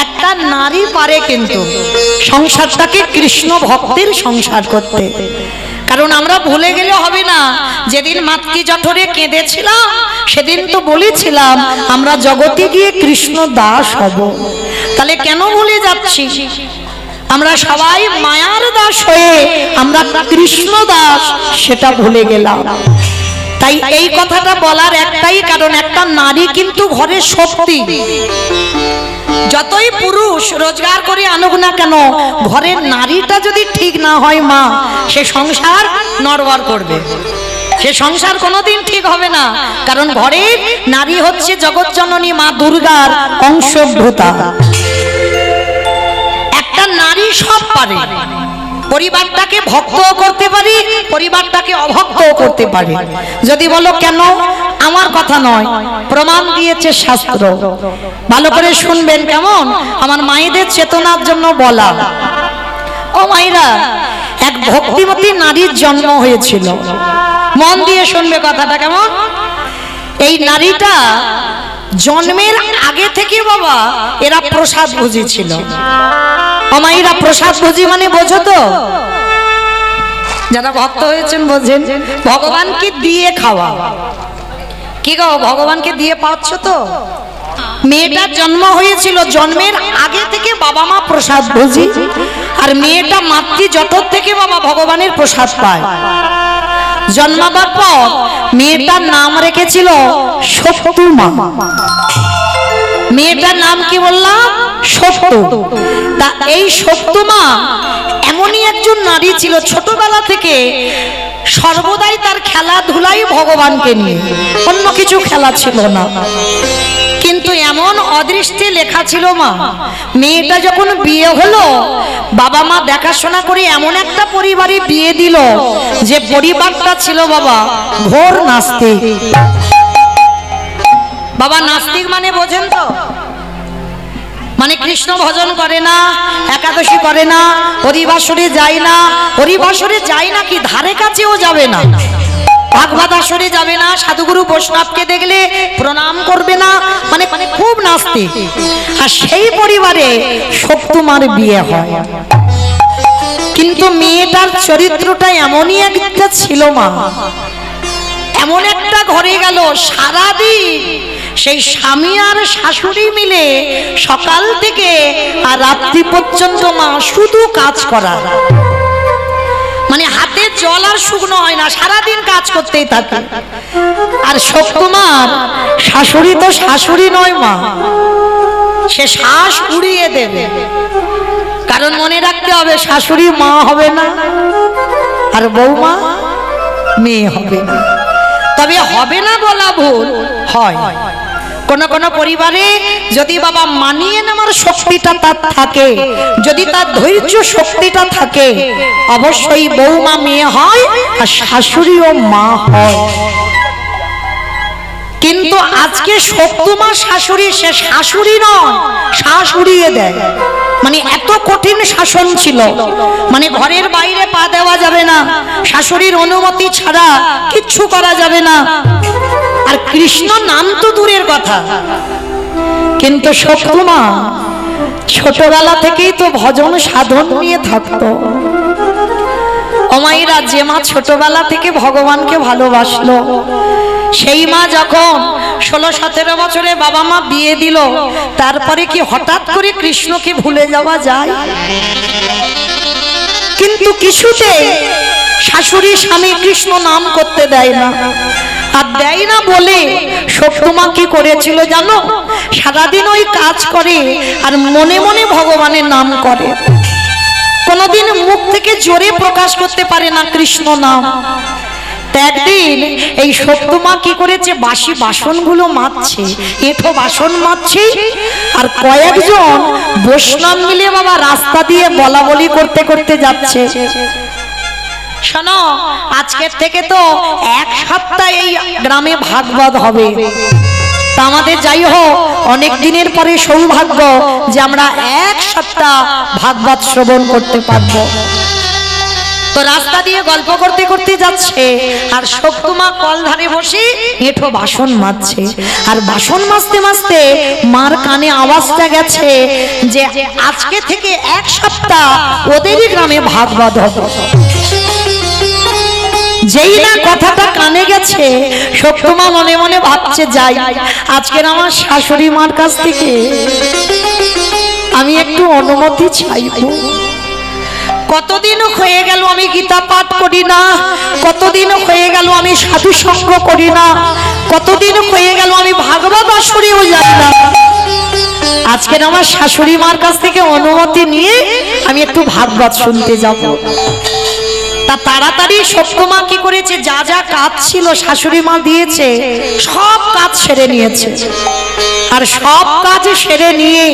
একটা নারী পারে কিন্তু সংসারটাকে কৃষ্ণ ভক্তের সংসার করতে। কারণ আমরা ভুলে গেলে হবে না, যেদিন মাতৃ জঠরে কেঁদেছিলাম সেদিন তো বলেছিলাম আমরা জগতে গিয়ে কৃষ্ণ দাস হব। তাহলে কেন ভুলে যাচ্ছি? আমরা সবাই মায়ার দাস হয়ে আমরা কৃষ্ণ দাস, সেটা ভুলে গেলাম। তাই এই কথাটা বলার একটাই কারণ, একটা নারী কিন্তু ঘরের শক্তি। যতই পুরুষ রোজগার করে আনুক না কেন, ঘরের নারীটা যদি ঠিক না হয় মা, সে সংসার নড়বড় করবে, সে সংসার কোনোদিন ঠিক হবে না। কারণ ঘরের নারী হচ্ছে জগৎজননী মা দুর্গার অংশভূতা। একটা নারী সব পারে, পরিবারটাকে ভক্তও করতে পারি, পরিবারটাকে অভক্তও করতে পারি। যদি বলো কেন, আমার কথা নয়, প্রমাণ দিয়েছে শাস্ত্র। ভালো করে শুনবেন কেমন, আমার মায়েদের চেতনার জন্য বলা। ও মায়েরা, এক ভক্তিমতী নারীর জন্ম হয়েছিল, মন দিয়ে শুনবে কথাটা কেমন। এই নারীটা জন্মের আগে থেকে বাবা এরা প্রসাদ ভোজী ছিল। মায়েরা প্রসাদ ভোজী মানে বোঝো তো, যারা ভক্ত হয়েছেন বোঝেন, ভগবানকে দিয়ে খাওয়া। কি গো, ভগবানকে দিয়ে পাচ্ছ তো? মেয়েটার জন্ম হয়েছিল, জন্মের আগে থেকে বাবা মা প্রসাদ ভোজী, আর মেয়েটা মাতৃ জঠর থেকে বাবা ভগবানের প্রসাদ পায়। জন্মাবার পর মেয়েটার নাম রেখেছিল সত্যমা। মেয়েটার নাম কি বললাম? সত্য। তা এই সত্যমা এমনই একজন নারী ছিল, ছোটবেলা থেকে সর্বদাই তার খেলাধুলাই ভগবানকে নিয়ে, অন্য কিছু খেলা ছিল না। কিন্তু এমন অদৃষ্টে লেখা ছিল মা, মেয়েটা যখন বিয়ে হলো, বাবা মা দেখাশোনা করে এমন একটা পরিবারে বিয়ে দিল যে পরিবারটা ছিল বাবা ঘোর নাস্তিক। বাবা নাস্তিক মানে বোঝেন তো, মানে কৃষ্ণ ভজন করে না, একাদশী করে না, হরিবাসরে যায় না, হরিবাসরে যায় না কি ধারে কাছেও যাবে না, ভাগবত আসরে যাবে না, সাধুগুরু বৈষ্ণবকে দেখলে প্রণাম করবে না, মানে খুব নাস্তিক। আর সেই পরিবারে সত্যমার বিয়ে হয়। কিন্তু মেয়েটার চরিত্রটা এমনই একটা ছিল মা, এমন একটা ঘরে গেল সারাদিন সেই স্বামী আর শাশুড়ি মিলে সকাল থেকে আর রাত্রি পর্যন্ত মা শুধু কাজ করা, মানে হাতে জল আর শুকনো হয় না, সারাদিন কাজ করতেই থাকে। আর সত্যমার শাশুড়ি তো শাশুড়ি নয় মা, সে শ্বাস উড়িয়ে দেবে। কারণ মনে রাখতে হবে, শাশুড়ি মা হবে না আর বৌমা মেয়ে হবে না। তবে হবে না বলা ভুল, হয়। কোন কোন পরিবারে যদি বাবা মানিয়ে নেওয়ার শক্তিটা তার থাকে, যদি তার ধৈর্য শক্তিটা থাকে, অবশ্যই বৌমা মেয়ে হয় আর শাশুড়িও মা হয়। কিন্তু আজকে সত্যমা শাশুড়ি, সে শাশুড়ি নয়, শাশুড়িয়ে দেয়। মানে এত কঠিন শাসন ছিল, মানে ঘরের বাইরে পা দেওয়া যাবে না, শাশুড়ির অনুমতি ছাড়া কিচ্ছু করা যাবে না। আর কৃষ্ণ নাম তো দূরের কথা, কিন্তু সত্যমা ছোটবেলা থেকেই তো ভজন সাধন নিয়ে থাকতো। অমাইরা, যে মা ছোটবেলা থেকে ভগবানকে ভালোবাসলো, সেই মা যখন 16-17 বছরে বাবা মা বিয়ে দিল, তারপরে কি হঠাৎ করে কৃষ্ণকে ভুলে যাওয়া যায়? কিন্তু কিছুতে শাশুড়ি স্বামী কৃষ্ণ নাম করতে দেয় না। আর দেয় না বলে সত্যমা কি করেছিল জানো? সারাদিন ওই কাজ করে আর মনে মনে ভগবানের নাম করে, কোনোদিন মুখ থেকে জোরে প্রকাশ করতে পারে না কৃষ্ণ নাম। একদিন এই সত্যমা কি করেছে, বাসি বাসনগুলো মাজছে, এঁঠো বাসন মাজছে, আর কয়েকজন বৈষ্ণব মিলে বাবা রাস্তা দিয়ে বলা বলি করতে করতে যাচ্ছে। শোনো, আজকের থেকে তো 1 সপ্তাহ এই গ্রামে ভাগবত হবে। তা আমাদের যাই হোক, অনেক দিনের পরে সৌভাগ্য যে আমরা 1 সপ্তাহ ভাগবত শ্রবণ করতে পারবো। তো রাস্তা দিয়ে গল্প করতে করতে যাচ্ছে আর শক্তিমা কল ধারে বসে এঁঠো বাসন মাজছে। আর বাসন মাজতে মাজতে মার কানে আওয়াজটা গেছে যে আজকে থেকে এক সপ্তাহ ওদেরই গ্রামে ভাগবত হবে। যেই না কথাটা কানে গেছে শক্তিমা মনে মনে ভাবছে যাই আজকের আমার শাশুড়ি মার কাছ থেকে আমি একটু অনুমতি চাইবো। কতদিন হয়ে গেল আমি গীতা পাঠ করি না, কতদিন হয়ে গেল আমি সাধু সঙ্গ করি না, কতদিন হয়ে গেল আমি ভাগবত আসরেও যাই না। আজকের আমার শাশুড়ি মার কাছ থেকে অনুমতি নিয়ে আমি একটু ভাগবত শুনতে যাব। তা তাড়াতাড়ি শক্তিমা কি করেছে, যা যা কাজ ছিল শাশুড়ি মা দিয়েছে সব কাজ সেরে নিয়েছে। আর সব কাজ সেরে নিয়ে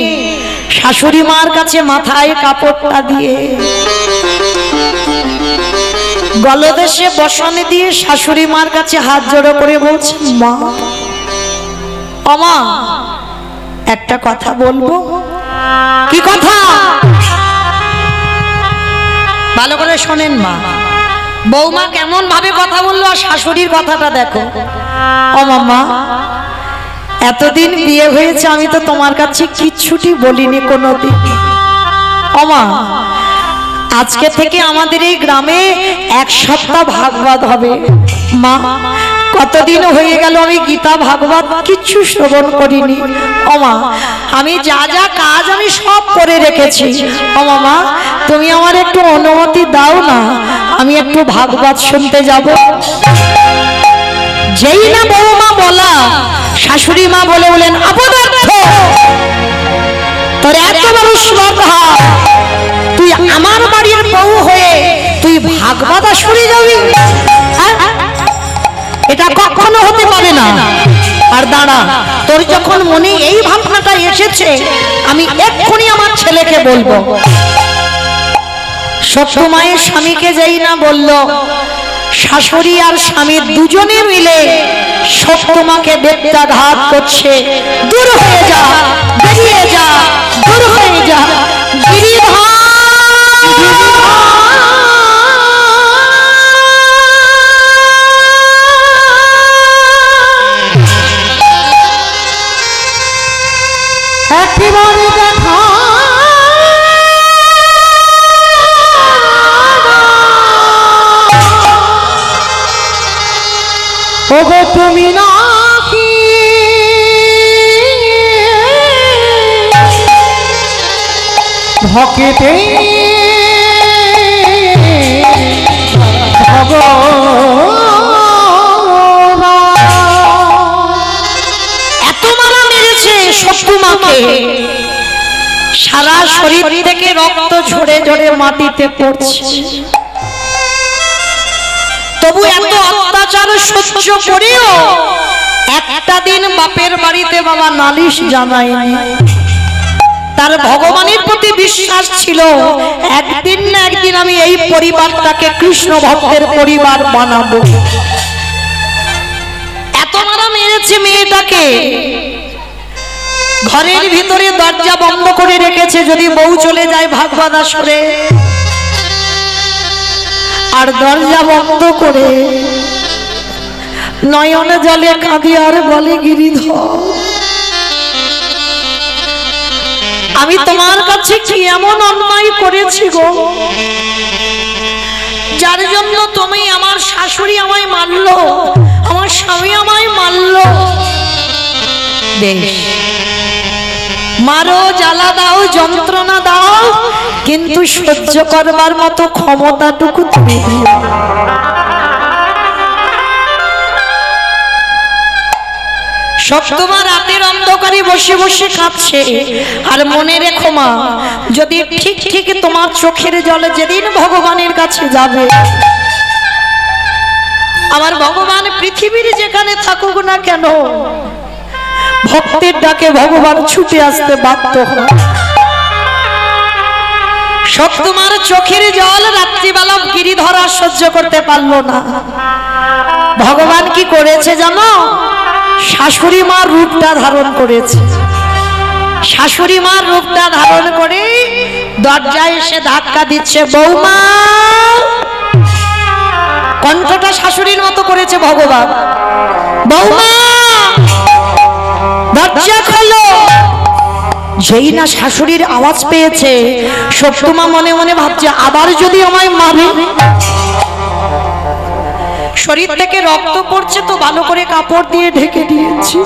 শাশুড়ি মার কাছে মাথায় কাপড়টা দিয়ে গলদেশে বসনে দিয়ে শাশুড়ি মার কাছে হাত জোড়ো করে বলছে, মা ওমা একটা কথা বলবো। কি কথা? ভালো করে শোনেন মা। বৌমা কেমন ভাবে কথা বললো আর শাশুড়ির কথাটা দেখো। ও মামা, এতদিন বিয়ে হয়েছে আমি তো তোমার কাছে কিচ্ছুটি বলিনি কোনোদিন। ও মা, আজকে থেকে আমাদের এই গ্রামে এক সপ্তাহ ভাগবত হবে। মা, কতদিন হয়ে গেল আমি গীতা ভাগবত কিচ্ছু শ্রবণ করিনি। ও মা, আমি যা যা কাজ আমি সব করে রেখেছি। ও মামা, তুমি আমার একটু অনুমতি দাও না, আমি একটু ভাগবত শুনতে যাব। যেই না বৌমা বলা, শাশুড়ি মা বলে বলেন, অপদার্থ, তোর এত বড় শ্রদ্ধা, তুই আমার বাড়ির বউ হয়ে তুই ভাগবত আসরে যাবি? এটা কখনো হতে পারে না। আর দাঁড়া, তোর যখন মনে এই ভাবনাটা এসেছে আমি এক্ষুনি আমার ছেলেকে বলবো। সত্যমায়ের স্বামীকে যেই না বলল, শাশুড়ি আর স্বামী দুজনে মিলে সত্যমাকে বেত্রাঘাত করছে। দূর হয়ে যা, বেরিয়ে যা, দূর হয়ে যা। গিরিধর একেবারে দেখা ওগো তুমি নাকি ভকেতে শক্তিমাকে, সারা শরীর থেকে রক্ত ঝরে ঝরে মাটিতে পড়ছে। তবু এত অত্যাচার সহ্য করেও একটা দিন বাপের বাড়িতে বাবা নালিশ জানায়নি। তার ভগবানের প্রতি বিশ্বাস ছিল, একদিন না একদিন আমি এই পরিবারটাকে কৃষ্ণ ভক্তের পরিবার বানাবো। এত মারা মেরেছে মেয়েটাকে, ঘরের ভিতরে দরজা বন্ধ করে রেখেছে, যদি বউ চলে যায় ভাগবত আসরে। আর দরজা বন্ধ করে নয়ন জলে কাঁদি আর বলে, গিরিধর, আমি তোমার কাছে কি এমন অন্যায় করেছি গো, যার জন্য তুমি আমার শাশুড়ি আমায় মারলো, আমার স্বামী আমায় মারলো। বেশ, মারো, জ্বালা দাও, যন্ত্রণা দাও, কিন্তু সহ্য করবার মতো ক্ষমতাটুকু তুমি দিও। সপ্তমা রাতের অন্ধকারে বসে বসে কাঁদছে। আর মনে রেখো মা, যদি ঠিক ঠিক তোমার চোখের জলে যেদিন ভগবানের কাছে যাবে, আমার ভগবান পৃথিবীর যেখানে থাকুক না কেন, ভক্তের ডাকে ভগবান ছুটে আসতে বাধ্য হয়। সপ্তমার চোখের জল রাত্রিবেলা গিরিধর সহ্য করতে পারলো না। ভগবান কি করেছে জানো? শাশুড়ি মার রূপটা ধারণ করেছে। শাশুড়ি মার রূপটা ধারণ করে দরজায় এসে ধাক্কা দিচ্ছে, বৌমা কণ্ঠটা শাশুড়ির মতো করেছে ভগবান। বৌমা দরজা খোলো। যেই না শাশুড়ির আওয়াজ পেয়েছে, সত্যমা মনে মনে ভাবছে আবার যদি আমায় মারে। শরীর থেকে রক্ত পড়ছে তো ভালো করে কাপড় দিয়ে ঢেকে দিয়েছি।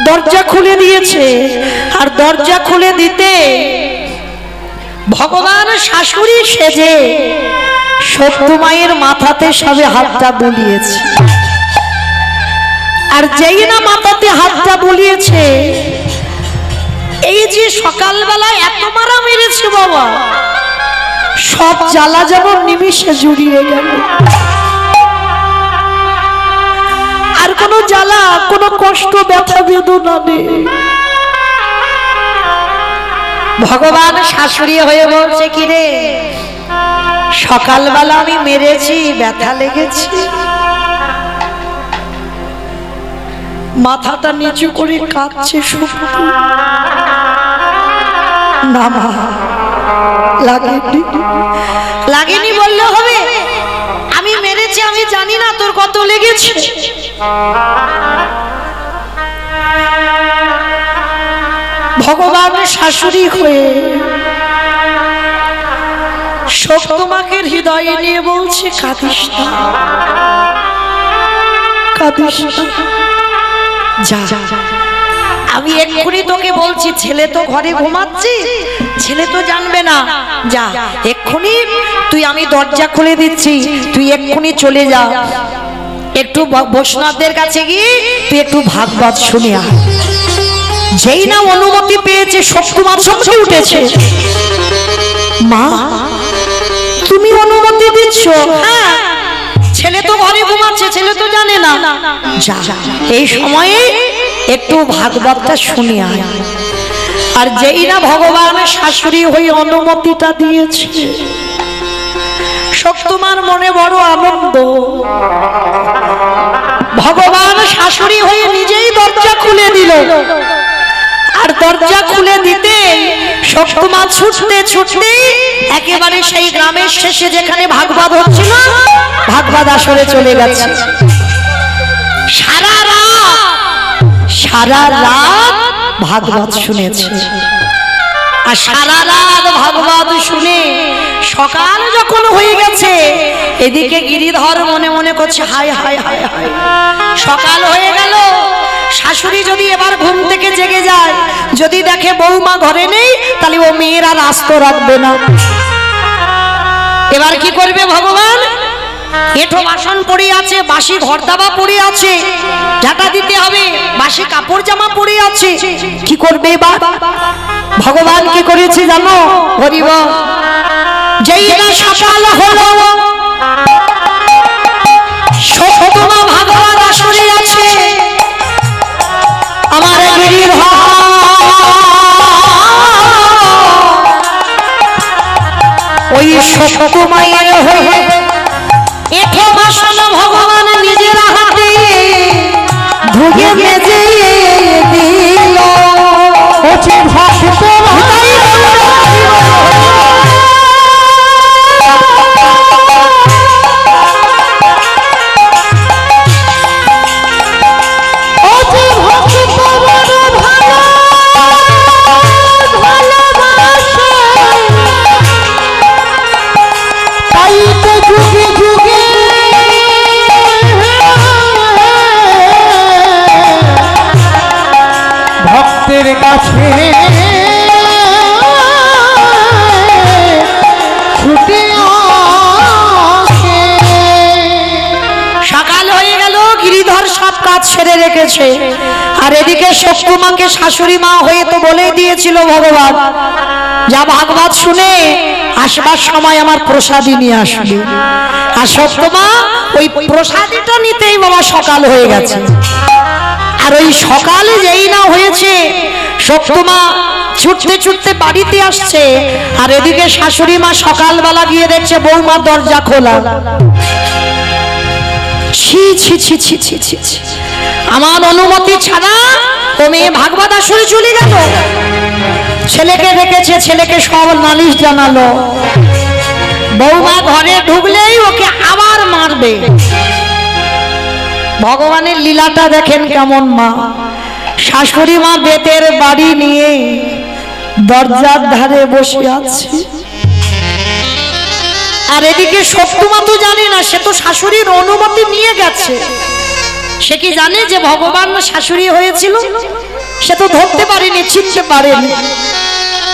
দরজা খুলে দিয়েছে, আর দরজা খুলে দিতে ভগবান শাশুড়ি সেজে সত্যমায়ের মাথাতে সবে হাতটা বুলিয়েছে। আর যেই না মাথাতে হাতটা বুলিয়েছে, এই যে সকালবেলা এত মারা মেরেছে বাবা, সব জ্বালা যেমন নিমিষে জুড়িয়ে গেল। আর কোনো জ্বালা, কোনো কষ্ট, ব্যথা বেদনা নেই। ভগবান শাশুড়ি হয়ে বলছে, কি রে সকালবেলা আমি মেরেছি, ব্যথা লেগেছে? মাথাটা নিচু করে কাঁদছে শুকনো। না মা, লাগেনি। লাগেনি বললে হবে? আমি মেরেছি, আমি জানি না তোর কত লেগেছে। ভগবান শাশুড়ি হয়ে সত্যমাকে হৃদয়ে নিয়ে বলছে, কাঁদিস না, কাঁদিস না। যা, আমি এক্ষুনি তোকে বলছি, ছেলে তো ঘরে ঘুমাচ্ছে, ছেলে তো জানবে না। যা এক্ষুনি তুই, আমি দরজা খুলে দিচ্ছি, তুই এক্ষুনি চলে যা, একটু বৈষ্ণবদের কাছে গিয়ে তুই একটু ভাগবত শুনে আয়। যেই না অনুমতি পেয়েছে, সত্যমা চমকে উঠেছে। মা তুমি অনুমতি দিচ্ছ? হ্যাঁ, ছেলে তো ঘরে ঘুমাচ্ছে, ছেলে তো জানে না। যা এই সময়ে একটু ভাগবতটা শুনে আয়। আর যেই না ভগবান শাশুড়ি হয়ে অনুমতিটা দিয়েছে, সত্যমার মনে বড় আনন্দ। ভগবান শাশুড়ি হয়ে নিজেই দরজা খুলে দিল। আর দরজা খুলে দিতে সত্যমা ছুটতে ছুটতে একেবারে সেই গ্রামের শেষে যেখানে ভাগবত হচ্ছিল, ভাগবত আসরে চলে গেছে। সারা রাত ভাগবত শুনেছে। আর সারা রাত ভাগবত শুনে সকাল যখন হয়ে গেছে, এদিকে গিরিধর মনে মনে করছে, হায় হায় হায় হায়, সকাল হয়ে গেল। শাশুড়ি যদি এবার ঘুম থেকে জেগে যায়, যদি দেখে বৌমা ঘরে নেই, তাহলে ও মেয়ের আর আস্ত রাখবে না। এবার কি করবে ভগবান? এঁঠো বাসন পড়ে আছে, বাসি ঘর দাবা পড়ে আছে, ঝাঁটা দিতে হবে, বাসি কাপড় জামা পড়ে আছে, কি করবে এবার? ভগবান কি করেছে জানো? হরিব, যেই না সকাল হলো, সত্যমা ভাগবত আসরে আছে। আমার গিরিধর ওই সত্যমায়ের হয়ে এঁঠো বাসন ভগবান নিজের হাতে ধুয়ে মেজে দিল। ছেড়ে রেখেছে। আর এদিকে সত্যমাকে শাশুড়ি মা হয়ে তো বলেই দিয়েছিল ভগবান, যা ভাগবত শুনে আসবার সময় আমার প্রসাদী নিয়ে আসবে। আর সত্যমা ওই প্রসাদীটা নিতেই বাবা সকাল হয়ে গেছে। আর ওই সকালে যেই না হয়েছে, সত্যমা ছুটতে ছুটতে বাড়িতে আসছে। আর এদিকে শাশুড়ি মা সকালবেলা গিয়ে দেখছে বৌমা দরজা খোলা। ছি ছি ছি ছি ছি ছি ছি, আমার অনুমতি ছাড়া ও মেয়ে ভাগবত আসরে চলে গেল। ছেলেকে ডেকেছে, ছেলেকে সব নালিশ জানালো। বৌমা ঘরে ঢুকলেই ওকে আবার মারবে। ভগবানের লীলাটা দেখেন কেমন। মা শাশুড়ি মা বেতের বাড়ি নিয়ে দরজার ধারে বসে আছে, আর এদিকে সত্যমা তো জানে না, সে তো শাশুড়ির অনুমতি নিয়ে গেছে। সে কি জানে যে ভগবান শাশুড়ি হয়েছিল? সে তো ধরতে পারেনি, চিনতে পারেনি।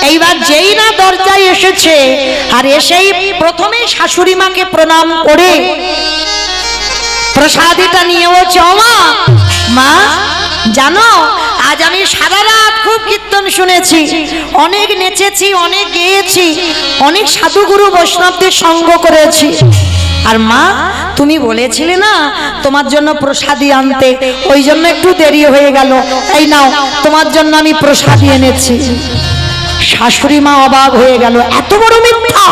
এইবার যেই না দরজায় এসেছে, আর এসেই প্রথমে শাশুড়ি মাকে প্রণাম করে প্রসাদীটা নিয়ে বলছে, মা মা জানো আজ আমি সারা রাত খুব কীর্তন শুনেছি, অনেক নেচেছি, অনেক গেয়েছি, অনেক সাধুগুরু বৈষ্ণবদের সঙ্গ করেছি। আর মা তুমি বলেছিলে না তোমার জন্য প্রসাদী আনতে, ওই জন্য একটু দেরি হয়ে গেল। এই নাও তোমার জন্য আমি প্রসাদী এনেছি। শাশুড়ি মা অবাক হয়ে গেল, এত বড় মিথ্যা!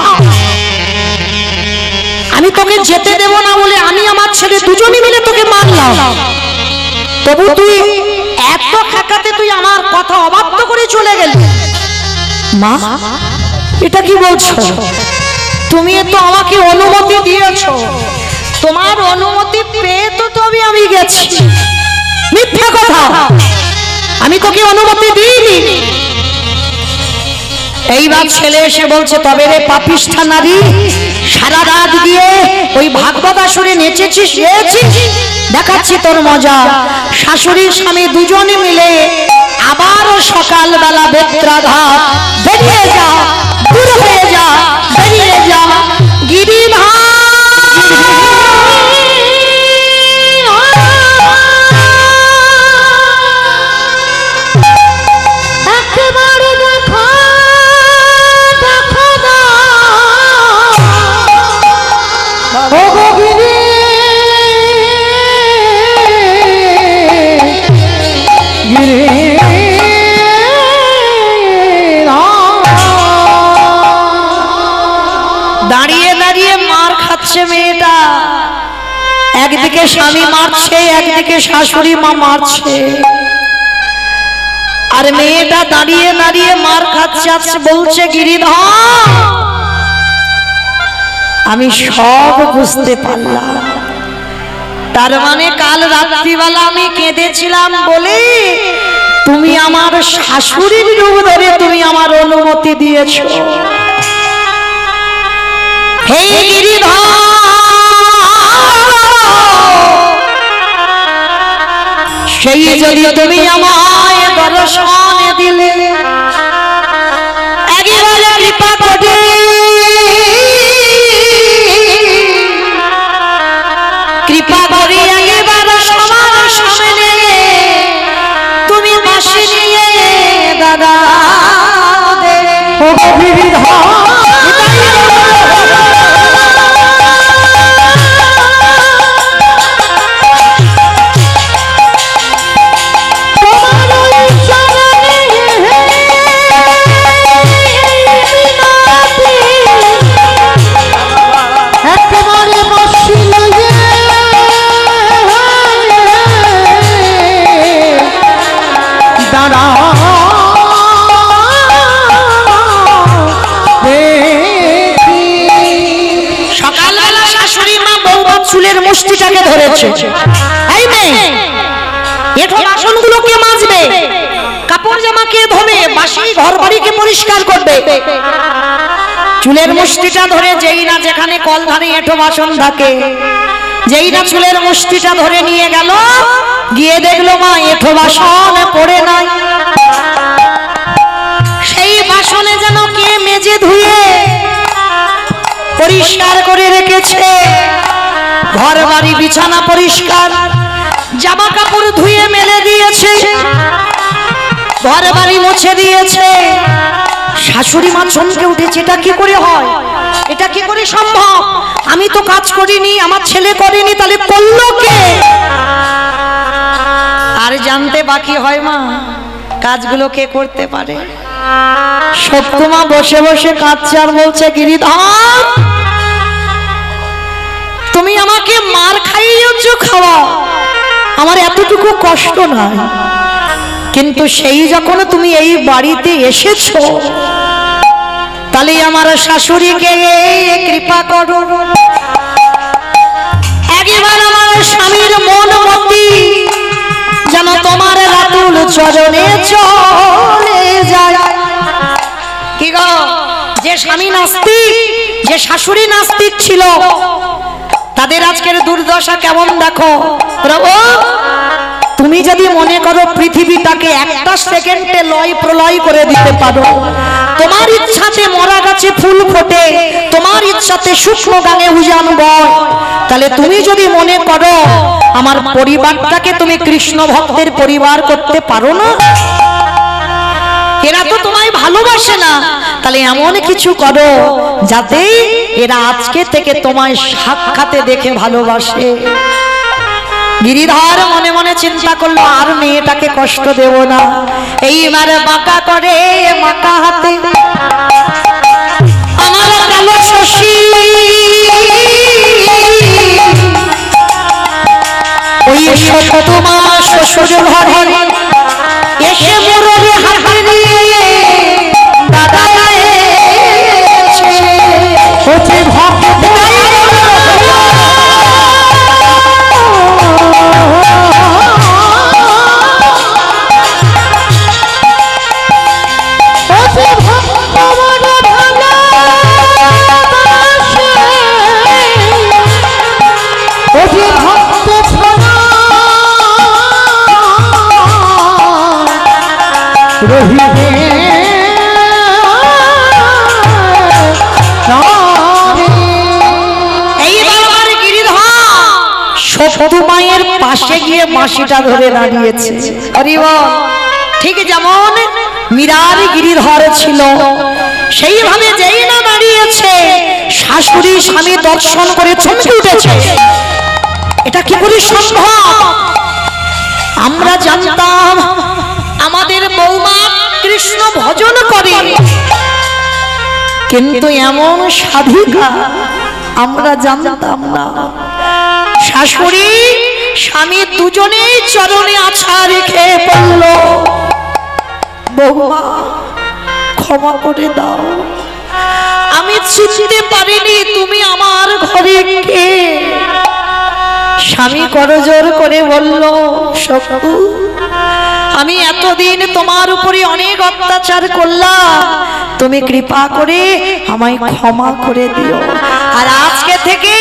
আমি তোকে যেতে দেব না বলে আমি আমার ছেলে দুজনে মিলে তোকে মারলাম, তবু তুই এত খাকাতে তুই আমার কথা অবাধ্য করে চলে গেলি। মা এটা কি বলছো? তুমি তো আমাকে অনুমতি দিয়েছো, তোমার অনুমতি পেয়ে তো তবে আমি গেছি। মিথ্যা কথা, আমি তোকে অনুমতি দিইনি। এইবার ছেলে এসে বলছে, তবে রে পাপিষ্ঠা নারী, সারা রাত গিয়ে ওই ভাগবত আসরে নেচেছিস, গেয়েছিস, দেখাচ্ছি তোর মজা। শাশুড়ি স্বামী দুজনে মিলে আবারও সকালবেলা বেত্রাঘাত, বেরিয়ে যা, দূর হয়ে যা, বেরিয়ে যা গিরিধর। দাঁড়িয়ে দাঁড়িয়ে মার খাচ্ছে মেয়েটা, একদিকে স্বামী মারছে, একদিকে শাশুড়ি মা মারছে, আর মেয়েটা দাঁড়িয়ে দাঁড়িয়ে মার খাচ্ছে। বলছে, গিরিধর আমি সব বুঝতে পারলাম, তার মানে কাল রাত্রিবেলা আমি কেঁদেছিলাম বলে তুমি আমার শাশুড়ির রূপ ধরে তুমি আমার অনুমতি দিয়েছ। হে গিরিধর, সেই যদি তুমি আমায় দর্শন দিলে, একেবারে কৃপা করে কৃপা করি একেবার সবার সামনে তুমি বাঁশি নিয়ে দাদা দে। মুষ্টিটাকে ধরেছে, এই মেয়ে এঠো বাসনগুলো কে মাজবে, কাপড় জামা কে ধোবে, বাসি ঘর বাড়িকে পরিষ্কার করবে। চুলের মুষ্টিটা ধরে যেই না যেখানে কল ধারে এঠো বাসন থাকে, যেই না চুলের মুষ্টিটা ধরে নিয়ে গেল, গিয়ে দেখলো মা এঠো বাসন পড়ে নাই। সেই বাসনে যেন কে মেজে ধুয়ে পরিষ্কার করে রেখেছে, ঘর বাড়ি বিছানা পরিষ্কার, জামা কাপড় ধুয়ে মেলে দিয়েছে, ঘর বাড়ি মুছে দিয়েছে। শাশুড়ি মা চমকে উঠেছে, এটা কি করে হয়, এটা কি করে সম্ভব? আমি তো কাজ করিনি, আমার ছেলে করেনি, তাহলে করলো কে? আর জানতে বাকি হয় মা কাজগুলো কে করতে পারে। সত্যমা বসে বসে কাঁদছে আর বলছে, গিরিধর তুমি আমাকে মার খাইয়েছ, খাওয়া আমার এতটুকু কষ্ট নাই, কিন্তু সেই যখন তুমি এই বাড়িতে এসেছো, তাহলে আমার শাশুড়িকে কৃপা করো, একবার আমার স্বামীর মন মতি যেন তোমার রাতুল চরণে চলে যায়। কি গো, যে স্বামী নাস্তিক, যে শাশুড়ি নাস্তিক ছিল, তাদের আজকের দুর্দশা কেমন দেখো। প্রভু, তুমি যদি মনে করো পৃথিবীটাকে একটা সেকেন্ডে লয় প্রলয় করে দিতে পারো, তোমার ইচ্ছাতে মরা গাছে ফুল ফোটে, তোমার ইচ্ছাতে শুকনো গানে উজান বয়, তাহলে তুমি যদি মনে করো আমার পরিবারটাকে তুমি কৃষ্ণ ভক্তের পরিবার করতে পারো না, এরা তো তোমায় ভালোবাসে না, তাহলে এমন কিছু করো যাতে এরা আজকে থেকে তোমায় সাক্ষাতে দেখে ভালোবাসে। গিরিধর মনে মনে চিন্তা করলো, আর মেয়েটাকে কষ্ট দেব না। এইবার বাঁকা করে মাকা হাতে আমার কালো শশী ওই সতমা শ্বশুর ঘরে এসে মুরবে হাতে নিয়ে দাদা হচ্ছে ভক্ত মায়ের পাশে গিয়ে মাসিটা ধরে দাঁড়িয়েছে। ঠিক যেমন মীরার গিরিধর ছিল, সেইভাবে যেই না দাঁড়িয়েছে, শাশুড়ি স্বামী দর্শন করে চমকে উঠেছে। এটা কি করে সম্ভব? আমরা জানতাম আমাদের বৌমা কৃষ্ণ ভজন করে, কিন্তু এমন সাধিকা আমরা জানতাম না। শাশুড়ি স্বামী দুজনেই চরণে আছা রেখে বলল, বৌমা ক্ষমা করে দাও, আমি চিনতে পারিনি তুমি আমার ঘরে কে। স্বামী করজোর করে বলল, সখু আমি এতদিন তোমার উপরে অনেক অত্যাচার করলাম, তুমি কৃপা করে আমায় ক্ষমা করে দিও। আর আজকে থেকে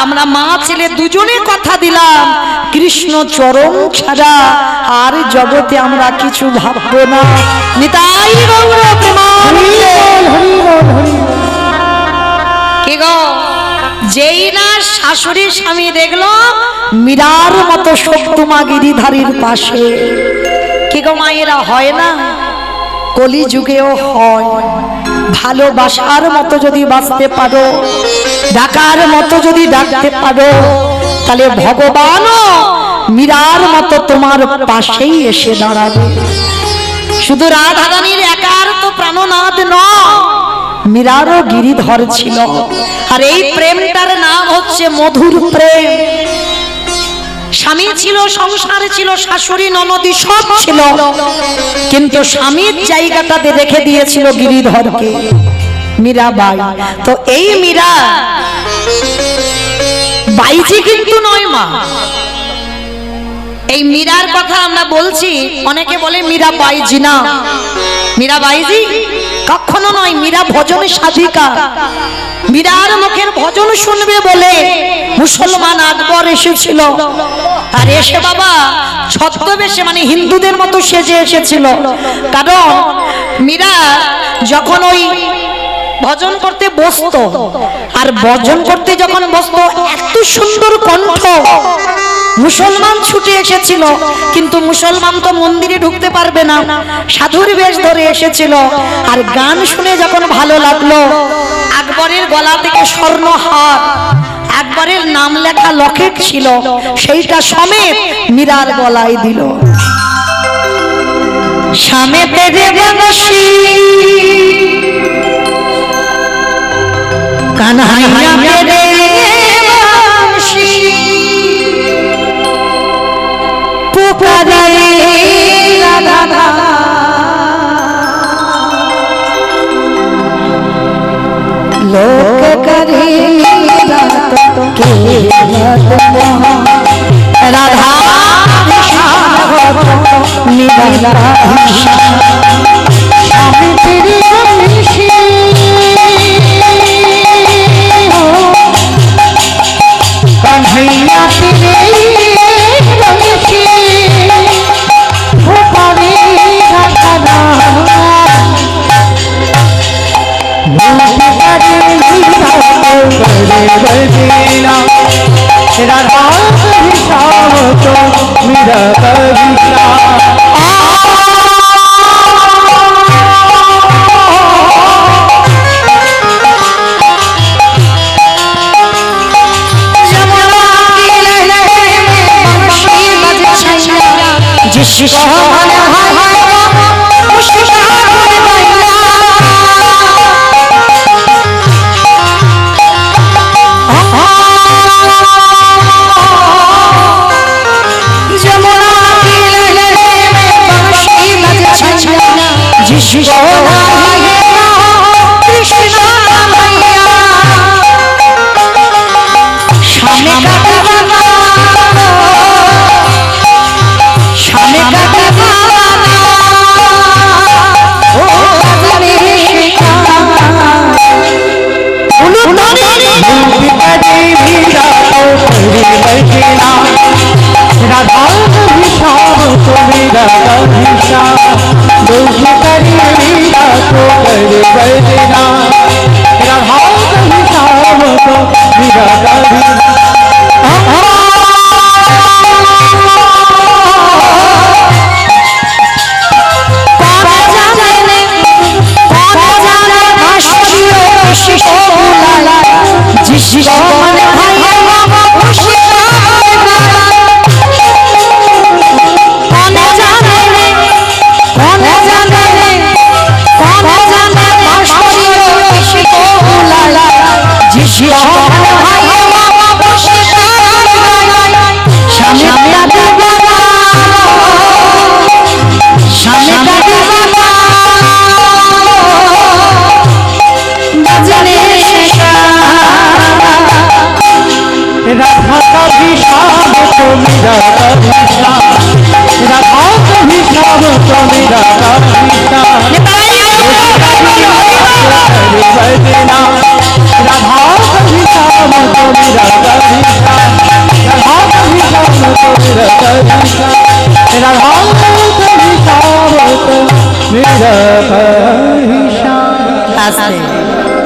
আমরা মা ছেলে দুজনে কথা দিলাম, কৃষ্ণ চরণ ছাড়া আর জগতে আমরা কিছু ভাববো না। নিতাই গৌর প্রেমানন্দে। কি গো, যেই না শাশুড়ি স্বামী দেখলো মীরার মতো সত্যমা গিরিধারীর পাশে, কি গো মায়েরা হয় না? কলিযুগেও হয়। ভালোবাসার মতো যদি বাঁচতে পারো, ডাকার মতো যদি ডাকতে পারো, তাহলে ভগবানও মীরার মতো তোমার পাশেই এসে দাঁড়াবে। শুধু রাধা রানীর একার তো প্রাণনাথ নয়, মীরারও গিরিধর ছিল। আর এই প্রেমটার নাম হচ্ছে মধুর প্রেম। স্বামী ছিল, সংসার ছিল, শাশুড়ি ননদি সব ছিল, কিন্তু স্বামীর জায়গাটাতে রেখে দিয়েছিল গিরিধরকে, মীরাবাই। তো এই মীরা বাইজি কিন্তু নয় মা। এই মীরার কথা আমরা বলছি, অনেকে বলে মীরা বাইজি না, মীরা বাইজি কখনো নয়। মীরা ভজনের সাধিকা। মীরার মুখের ভজন শুনবে বলে মুসলমান আকবর এসেছিল। আর এসে বাবা ছদ্মবেশে, মানে হিন্দুদের মতো সেজে এসেছিল। কারণ মীরা যখন ওই ভজন করতে বসতো, আর ভজন করতে যখন বসতো, এত সুন্দর কণ্ঠ, মুসলমান ছুটে এসেছিল। কিন্তু মুসলমান তো মন্দিরে ঢুকতে পারবে না, সাধুর বেশ ধরে এসেছিল। আর গান শুনে যখন ভালো লাগলো, আকবরের গলা থেকে স্বর্ণহার, আকবরের নাম লেখা লকেট ছিল, সেইটা সমেত মীরার গলায় দিল। সামেতে দেবশী কানহাইয়া মেরে পুকারে রাধা আমি তেরি বংশী कन्हैया तेरे बंशी ऊपरी रखना राधा हिसाब तो मेरा कविता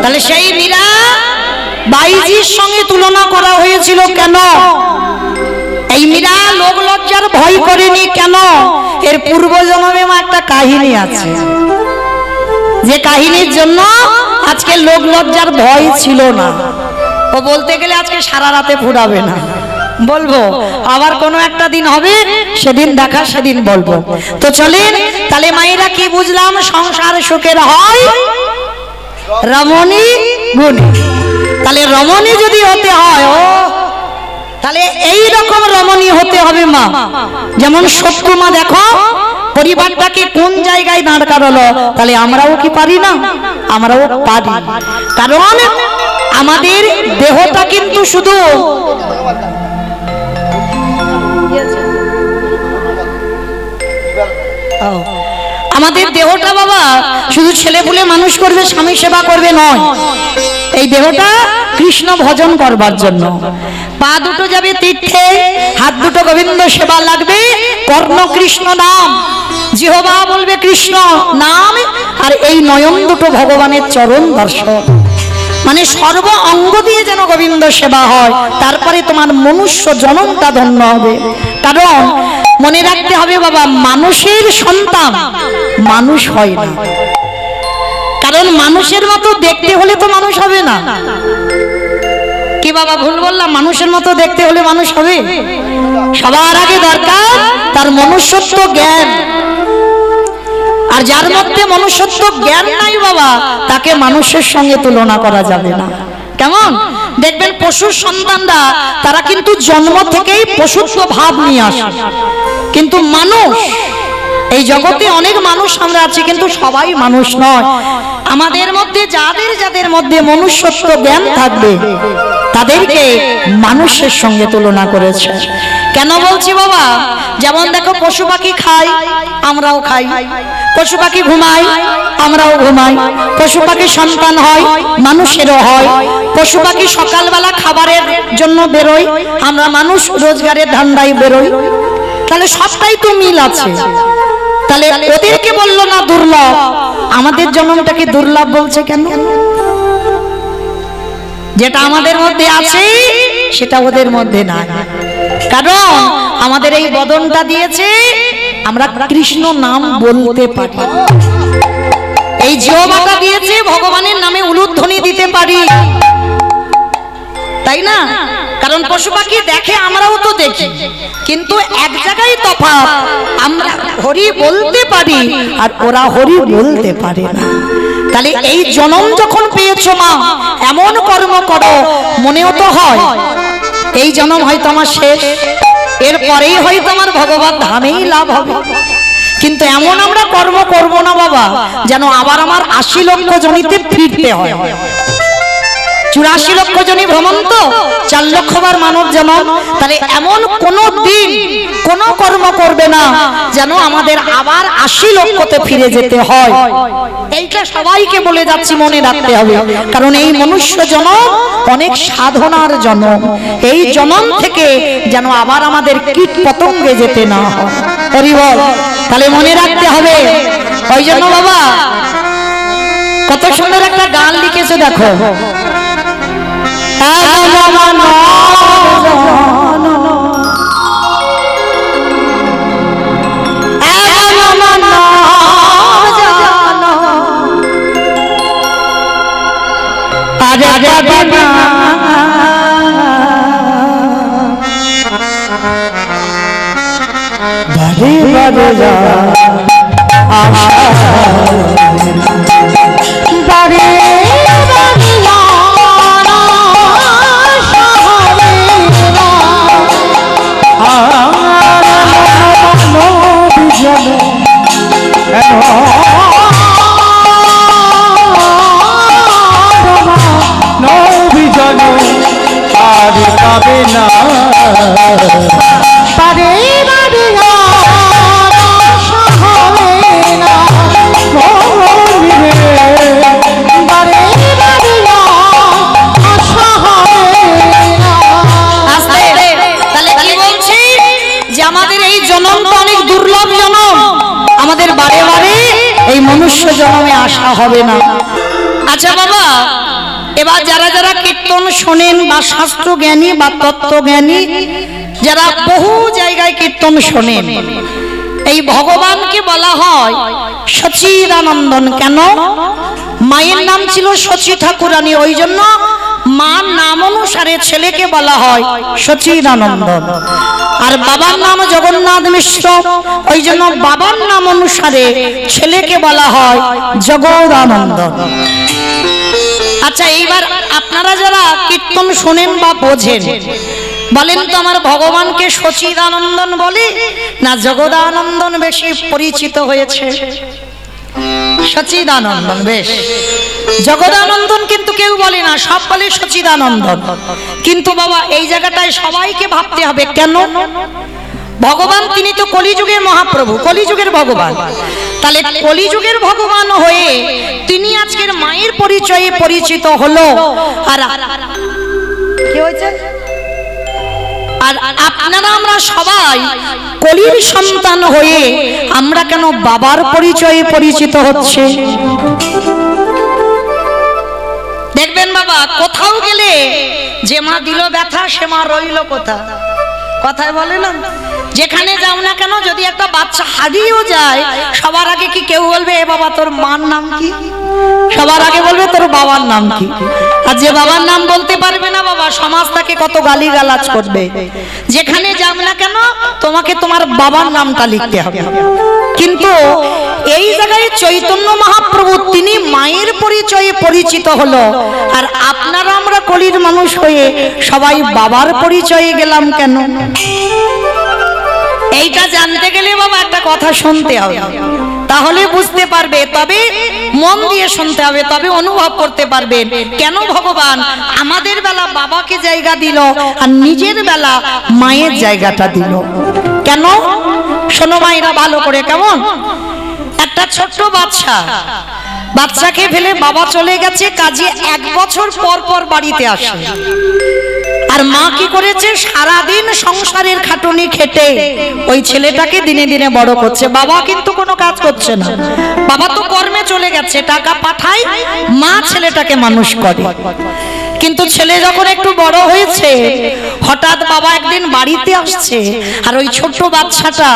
তাহলে সেই মীরা বাইজির সঙ্গে তুলনা করা হয়েছিল কেন? এই মীরা লোক লজ্জার ভয় করেনি কেন? এর পূর্ব জন্মে একটা কাহিনী আছে, যে কাহিনীর জন্য আজকে লোক লজ্জার ভয় ছিল না। ও বলতে গেলে আজকে সারা রাতে ফুরাবে না, বলবো আবার কোনো একটা দিন হবে, সেদিন দেখা সেদিন বলবো। তো চলেন তাহলে মায়েরা কি বুঝলাম? সংসার সুখের হয় রমণী গুণী। তাহলে রমণী যদি হতে হয়, ও তাহলে এই রকম রমণী হতে হবে মা। যেমন শত্রু মা দেখো পরিবারটাকে কোন জায়গায় দাঁড় করালো, তাহলে আমরাও কি পারি না? আমরাও পারি, কারণ আমাদের দেহটা কিন্তু শুধু আমাদের দেহটা বাবা শুধু ছেলে পুলে মানুষ করবে, স্বামী সেবা করবে নয়। এই দেহটা কৃষ্ণ ভজন করবার জন্য। পা দুটো যাবে তীর্থে, হাত দুটো গোবিন্দ সেবা লাগবে, কর্ণ কৃষ্ণ নাম, জিহ্বা বলবে কৃষ্ণ নাম, আর এই নয়ন দুটো ভগবানের চরণ দর্শন। মানে সর্ব অঙ্গ দিয়ে যেন গোবিন্দ সেবা হয়, তারপরে তোমার মনুষ্য জনমটা ধন্য হবে। কারণ মনে রাখতে হবে বাবা, মানুষের সন্তান মানুষ হয় না। কারণ মানুষের মতো দেখতে হলে তো মানুষ হবে না। কি বাবা ভুল বললাম? মানুষের মতো দেখতে হলে মানুষ হবে? সবার আগে দরকার তার মনুষ্যত্ব জ্ঞান। আর যার মধ্যে মনুষ্যত্ব জ্ঞান নাই বাবা, তাকে মানুষের সঙ্গে তুলনা করা যাবে না। কেমন দেখবেন পশুর সন্তানরা, তারা কিন্তু জন্ম থেকেই পশুত্ব ভাব নিয়ে আসে। কিন্তু মানুষ, এই জগতে অনেক মানুষ আমরা আছি, কিন্তু সবাই মানুষ নয়। আমাদের মধ্যে যাদের যাদের মধ্যে মনুষ্যত্ব জ্ঞান থাকবে তাদেরকে মানুষের সঙ্গে তুলনা করেছে। কেন বলছি বাবা? যেমন দেখো, পশু পাখি খায়, আমরাও খাই। পশু পাখি ঘুমায়, আমরাও ঘুমাই। পশু পাখি সন্তান হয়, মানুষেরও হয়। পশু পাখি সকালবেলা খাবারের জন্য বেরোয়, আমরা মানুষ রোজগারের ধান্দায় বেরোই। তাহলে সবটাই তো মিল আছে। তাহলে ওদেরকে বললো না দুর্লভ, আমাদের জন্মটাকে দুর্লভ বলছে কেন? যেটা আমাদের মধ্যে আছে সেটা ওদের মধ্যে না। কারণ আমাদের এই বদনটা দিয়েছে, আমরা কৃষ্ণ নাম বলতে পারি। এই জিহ্বাটা দিয়েছে, ভগবানের নামে উলুধ্বনি দিতে পারি, তাই না? কারণ পশু পাখি দেখে, আমরাও তো দেখি, কিন্তু এক জায়গায় তফাৎ। আমরা হরি বলতে পারি আর ওরা হরি বলতে পারে না। তাহলে এই জন্ম যখন পেয়েছো মা, এমন কর্ম করো, মনেও তো হয় এই জন্ম হয়তো আমার শেষ, এরপরেই হয়তো আমার ভগবান ধামেই লাভ হবে। কিন্তু এমন আমরা কর্ম করব না বাবা যেন আবার আমার ৮০ লক্ষ জনিতে ফিরতে হয়। ৮৪ লক্ষ জনি ভ্রমণ তো ৪ লক্ষবার মানব জন্ম। তাহলে এমন কোন দিন কোন কর্ম করবে না যেন আমাদের আবার ৮০ লক্ষতে ফিরে যেতে হয়। এইটা সবাইকে বলে যাচ্ছি, মনে রাখতে হবে। কারণ এই মনুষ্য জন্ম অনেক সাধনার জন্ম। এই জন্ম থেকে যেন আবার আমাদের কীট পতঙ্গে যেতে না হয়। হরি বল। তাহলে মনে রাখতে হবে। ওই জন্য বাবা কত সুন্দর একটা গান লিখেছে দেখো। হবে না। আচ্ছা বাবা, এবার যারা যারা কীর্তন শোনেন বা শাস্ত্র জ্ঞানী বা তত্ত্ব জ্ঞানী, যারা বহু জায়গায় কীর্তন শোনেন, এই ভগবানকে বলা হয় সচিদানন্দন। কেন? মায়ের নাম ছিল সচি ঠাকুরানী, ওই জন্য মার নাম অনুসারে ছেলেকে বলা হয় সচিদানন্দন। আর বাবার নাম জগন্নাথ মিশ্র, ওই জন্য বাবার নাম অনুসারে ছেলেকে বলা হয় জগদানন্দন। আচ্ছা, এইবার আপনারা যারা কীর্তন শোনেন বা বোঝেন, বলেন তো আমার ভগবানকে সচিদানন্দন বলে না জগদানন্দন বেশি পরিচিত হয়েছে? সচিদানন্দন। বেশ, জগদানন্দন কিন্তু কেউ বলে না, সব বলে সচিদানন্দন। কিন্তু বাবা এই জায়গাটায় সবাইকে ভাবতে হবে। কেন? ভগবান তিনি তো কলিযুগের মহাপ্রভু, কলিযুগের ভগবান। তাহলে কলিযুগের ভগবান হয়ে তিনি আজকের মায়ের পরিচয়ে পরিচিত হলো। আর কি হয়েছে? আর আপনারা আমরা সবাই কলির সন্তান হয়ে আমরা কেন বাবার পরিচয়ে পরিচিত হচ্ছে? দেখবেন বাবা, কোথাও গেলে যে মা দিল ব্যথা সে মা রইল কোথা, কথায় বলে না? যেখানে যাও না কেন, যদি একটা বাচ্চা হারিয়েও যায়, সবার আগে কি কেউ বলবে এ বাবা তোর মার নাম কি? সবার আগে বলবে তোর বাবার নাম কি? আর যে বাবার নাম বলতে পারবে না বাবা, সমাজ তাকে কত গালি গালাজ করবে। যেখানে যাও না কেন তোমাকে তোমার বাবার নামটা লিখতে হবে। কিন্তু এই জায়গায় চৈতন্য মহাপ্রভু তিনি মায়ের পরিচয়ে পরিচিত হলো, আর আপনারা আমরা কলির মানুষ হয়ে সবাই বাবার পরিচয়ে গেলাম কেন? এইটা জানতে গেলে বাবা একটা কথা শুনতে হবে। তা তাহলে বুঝতে পারবে, তবে মন দিয়ে শুনতে হবে, তবে অনুভব করতে পারবেন কেন ভগবান আমাদের বেলা বাবাকে জায়গা দিল আর নিজের বেলা মায়ের জায়গাটা দিল। কেন শোনো মায়েরা ভালো করে। কেমন একটা ছোট্ট বাচ্চাকে ফেলে বাবা চলে গেছে কাজে, 1 বছর পর পর বাড়িতে আসে, আর মা কি করেছে সারাদিন সংসারের খাটুনি খেটে ওই ছেলেটাকে দিনে দিনে বড় করছে। বাবা কিন্তু কোনো কাজ করছে না, বাবা তো কর্মে চলে গেছে, টাকা পাঠায়, মা ছেলেটাকে মানুষ করে। কিন্তু ছেলে যখন একটু বড় হয়েছে, হঠাৎ বাবা একদিন বাড়িতে আসছে, আর ওই ছোট্ট বাচ্চাটা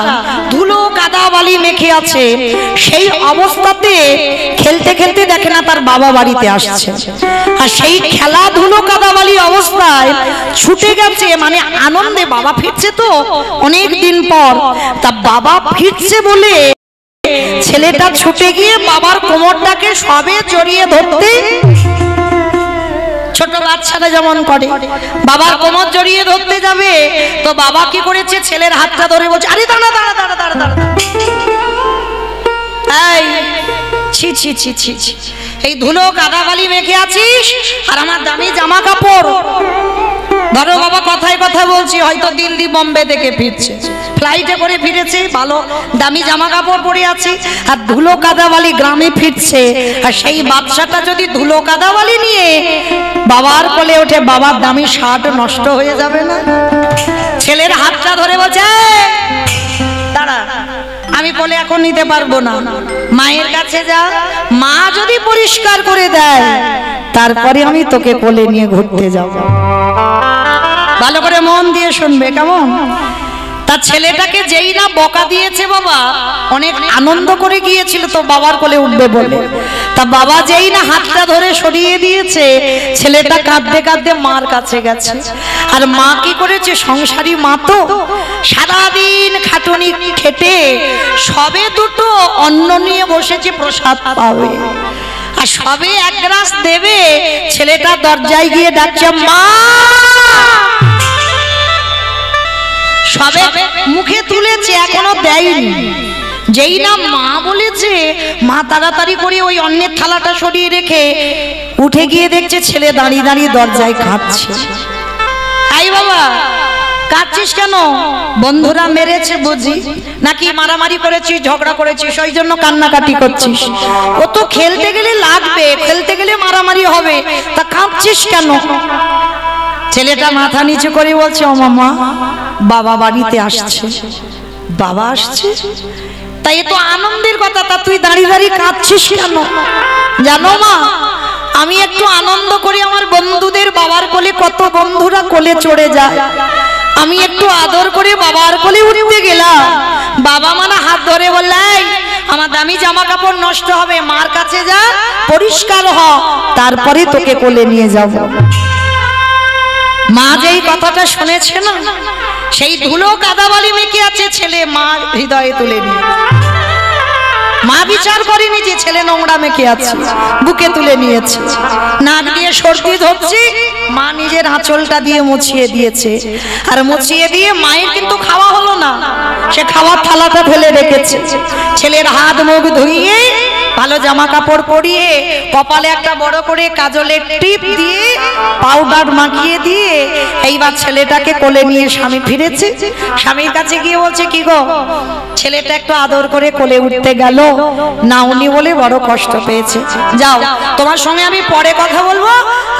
ধুলো কাদা বালি মেখে আছে। সেই অবস্থাতে খেলতে খেলতে দেখে না তার বাবা বাড়িতে আসছে, আর সেই খেলা ধুলো কাদা বালি অবস্থায় ছুটে গেছে, মানে আনন্দে বাবা ফিরছে তো অনেক দিন পর, তা বাবা ফিরছে বলে ছেলেটা ছুটে গিয়ে বাবার কোমরটাকে সবে জড়িয়ে ধরতে, ছোট বাচ্চারা যেমন করে, বাবার কোমর জড়িয়ে ধরতে যাবে, তো বাবা কি করেছে ছেলের হাতটা ধরে বলছে, আরে দাঁড়া দাঁড়া দাঁড়া দাঁড়া দাঁড়া, এই ছি ছি ছি ছি ছি, এই ধুলো কাদা বালি মেখে আছিস আর আমার দামি জামা কাপড়। ধরো বাবা কথায় কথা বলছি, হয়তো দিল্লি বোম্বে থেকে ফিরছে, ফ্লাইটে করে ফিরেছে, ভালো দামি জামা কাপড় পরে আছে, আর ধুলো কাদাবালি গ্রামে ফিরছে, আর সেই বাচ্চাটা যদি ধুলো কাদাবালি নিয়ে বাবার কোলে ওঠে, বাবার দামি শার্ট নষ্ট হয়ে যাবে না? ছেলের হাতটা ধরে বলছে, দাঁড়া, আমি কোলে এখন নিতে পারবো না, মায়ের কাছে যা, মা যদি পরিষ্কার করে দেয় তারপরে আমি তোকে কোলে নিয়ে ঘুরতে যাব। ভালো করে মন দিয়ে শুনবে। কেমন তার ছেলেটাকে যেই না বকা দিয়েছে, বাবা অনেক আনন্দ করে গিয়েছিল তো বাবার কোলে উঠবে বলে, তা বাবা যেই না হাতটা ধরে সরিয়ে দিয়েছে, ছেলেটা কাঁদতে কাঁদতে মার কাছে গেছে। আর মা কি করেছে, সংসারী মা তো সারাদিন খাটুনি খেটে সবে দুটো অন্ন নিয়ে বসেছে প্রসাদ পাবে, আর সবে 1 গ্রাস দেবে, ছেলেটা দরজায় গিয়ে ডাকছে মা, সবে মুখে তুলেছে এখনো দেয়নি। যেই না মা বলেছে, মা তাড়াতাড়ি করে ওই অন্যের থালাটা সরিয়ে রেখে উঠে গিয়ে দেখছে ছেলে দাঁড়িয়ে দাঁড়িয়ে দরজায় কাঁদছে। আই বাবা কাঁদছিস কেন? বন্ধুরা মেরেছে বুঝি, নাকি মারামারি করেছিস, ঝগড়া করেছিস, ওই জন্য কান্নাকাটি করছিস? ও তো খেলতে গেলে লাগবে, খেলতে গেলে মারামারি হবে, তা কাঁদছিস কেন? ছেলেটা মাথা নিচু করে বলছে, ও মামা, বাবা বাড়িতে আসছে। বাবা আসছে? তাই এ তো আনন্দের কথা, তা তুই দাঁড়িয়ে দাঁড়িয়ে কাঁদছিস কেন? জানো মা, আমি একটু আনন্দ করি, আমার বন্ধুদের বাবার কোলে, কত বন্ধুরা কোলে চড়ে যায়, আমি একটু আদর করে বাবার কোলে উঠতে গেলাম, বাবা মানে হাত ধরে বললে, আমার দামি জামা কাপড় নষ্ট হবে, মার কাছে যা, পরিষ্কার হ, তারপরে তোকে কোলে নিয়ে যাব। মা যেই কথাটা শুনেছে না, সেই ধুলো কাদাবালি মেখে আছে ছেলে, মা হৃদয়ে তুলে নিয়ে, মা বিচার করেনি যে ছেলে নোংরা মেখে আছে, বুকে তুলে নিয়েছে, নাক দিয়ে সর্দি ধরছে, মা নিজের আঁচলটা দিয়ে মুছিয়ে দিয়েছে, আর মুছিয়ে দিয়ে মায়ের কিন্তু খাওয়া হলো না, সে খাওয়ার থালাটা ফেলে রেখেছে। ছেলের হাত মুখ ধুইয়ে ভালো জামা কাপড় পরিয়ে, কপালে একটা বড় করে কাজলের টিপ দিয়ে, পাউডার মাখিয়ে দিয়ে, এইবার ছেলেটাকে কোলে নিয়ে স্বামী ফিরেছে। স্বামীর কাছে গিয়ে বলছে, কি গো, ছেলেটা একটু আদর করে কোলে উঠতে গেল না, উনি বলে বড় কষ্ট পেয়েছে, যাও তোমার সঙ্গে আমি পরে কথা বলবো,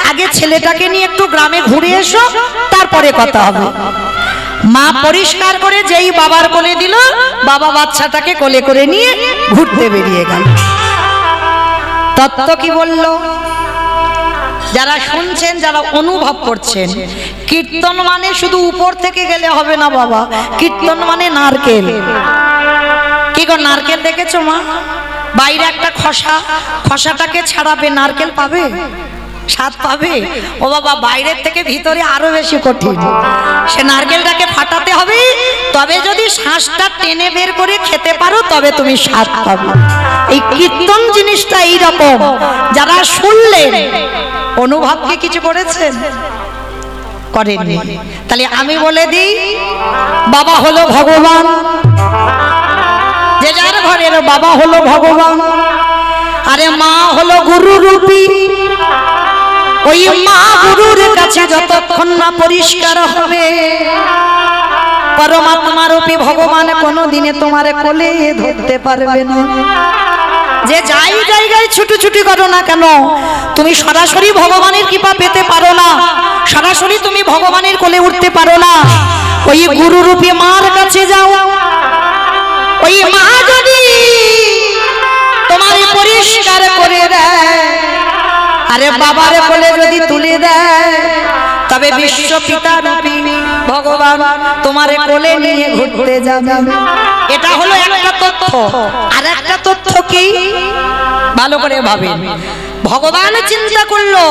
আগে ছেলেটাকে নিয়ে একটু গ্রামে ঘুরে এসো, তারপরে কথা হবে। মা পরিষ্কার করে যেই বাবার কোলে দিল, বাবা বাচ্চাটাকে কোলে করে নিয়ে ঘুরতে বেরিয়ে গেল। তত্ত্ব কি বলল? যারা শুনছেন, যারা অনুভব করছেন, কীর্তন মানে শুধু উপর থেকে গেলে হবে না বাবা, কীর্তন মানে নারকেল। কি গো, নারকেল দেখেছো মা? বাইরে একটা খসা, খসাটাকে ছাড়াবে, নারকেল পাবে, স্বাদ পাবে? ও বাবা, বাইরের থেকে ভিতরে আরো বেশি কঠিন, সে নারকেলটাকে ফাটাতে হবে, তবে যদি শ্বাসটা টেনে বের করে খেতে পারো তবে তুমি স্বাদ পাবে। এই কীর্তন জিনিসটা এইরকম, যারা শুনলেন, অনুভব কি কিছু করেছেন? করেননি। তাহলে আমি বলে দিই, বাবা হলো ভগবান, যে যার ঘরের বাবা হলো ভগবান, আরে মা হলো গুরু রূপী। ওই মা গুরুর কাছে যতক্ষণ না পরিষ্কার হবে, পরমাত্মা রূপী ভগবান কোনোদিনে তোমার কোলে ধরতে পারবে না। যে যাই জায়গায় ছুটোছুটি করো না কেন, তুমি সরাসরি ভগবানের কৃপা পেতে পারো না, সরাসরি তুমি ভগবানের কোলে উঠতে পারো না। ওই গুরু রূপী মার কাছে যাও, ওই মা যদি তোমার পরিষ্কার করে দেয়, আরে বাবার কোলে যদি তুলে দেয়, তবে বিশ্ব পিতা রূপী ভগবান তোমার কোলে নিয়ে ঘুরতে যাবে। এটা হলো একটা তথ্য। আর একটা তথ্য কি, ভালো করে ভাবেন। ভগবান চিন্তা করলো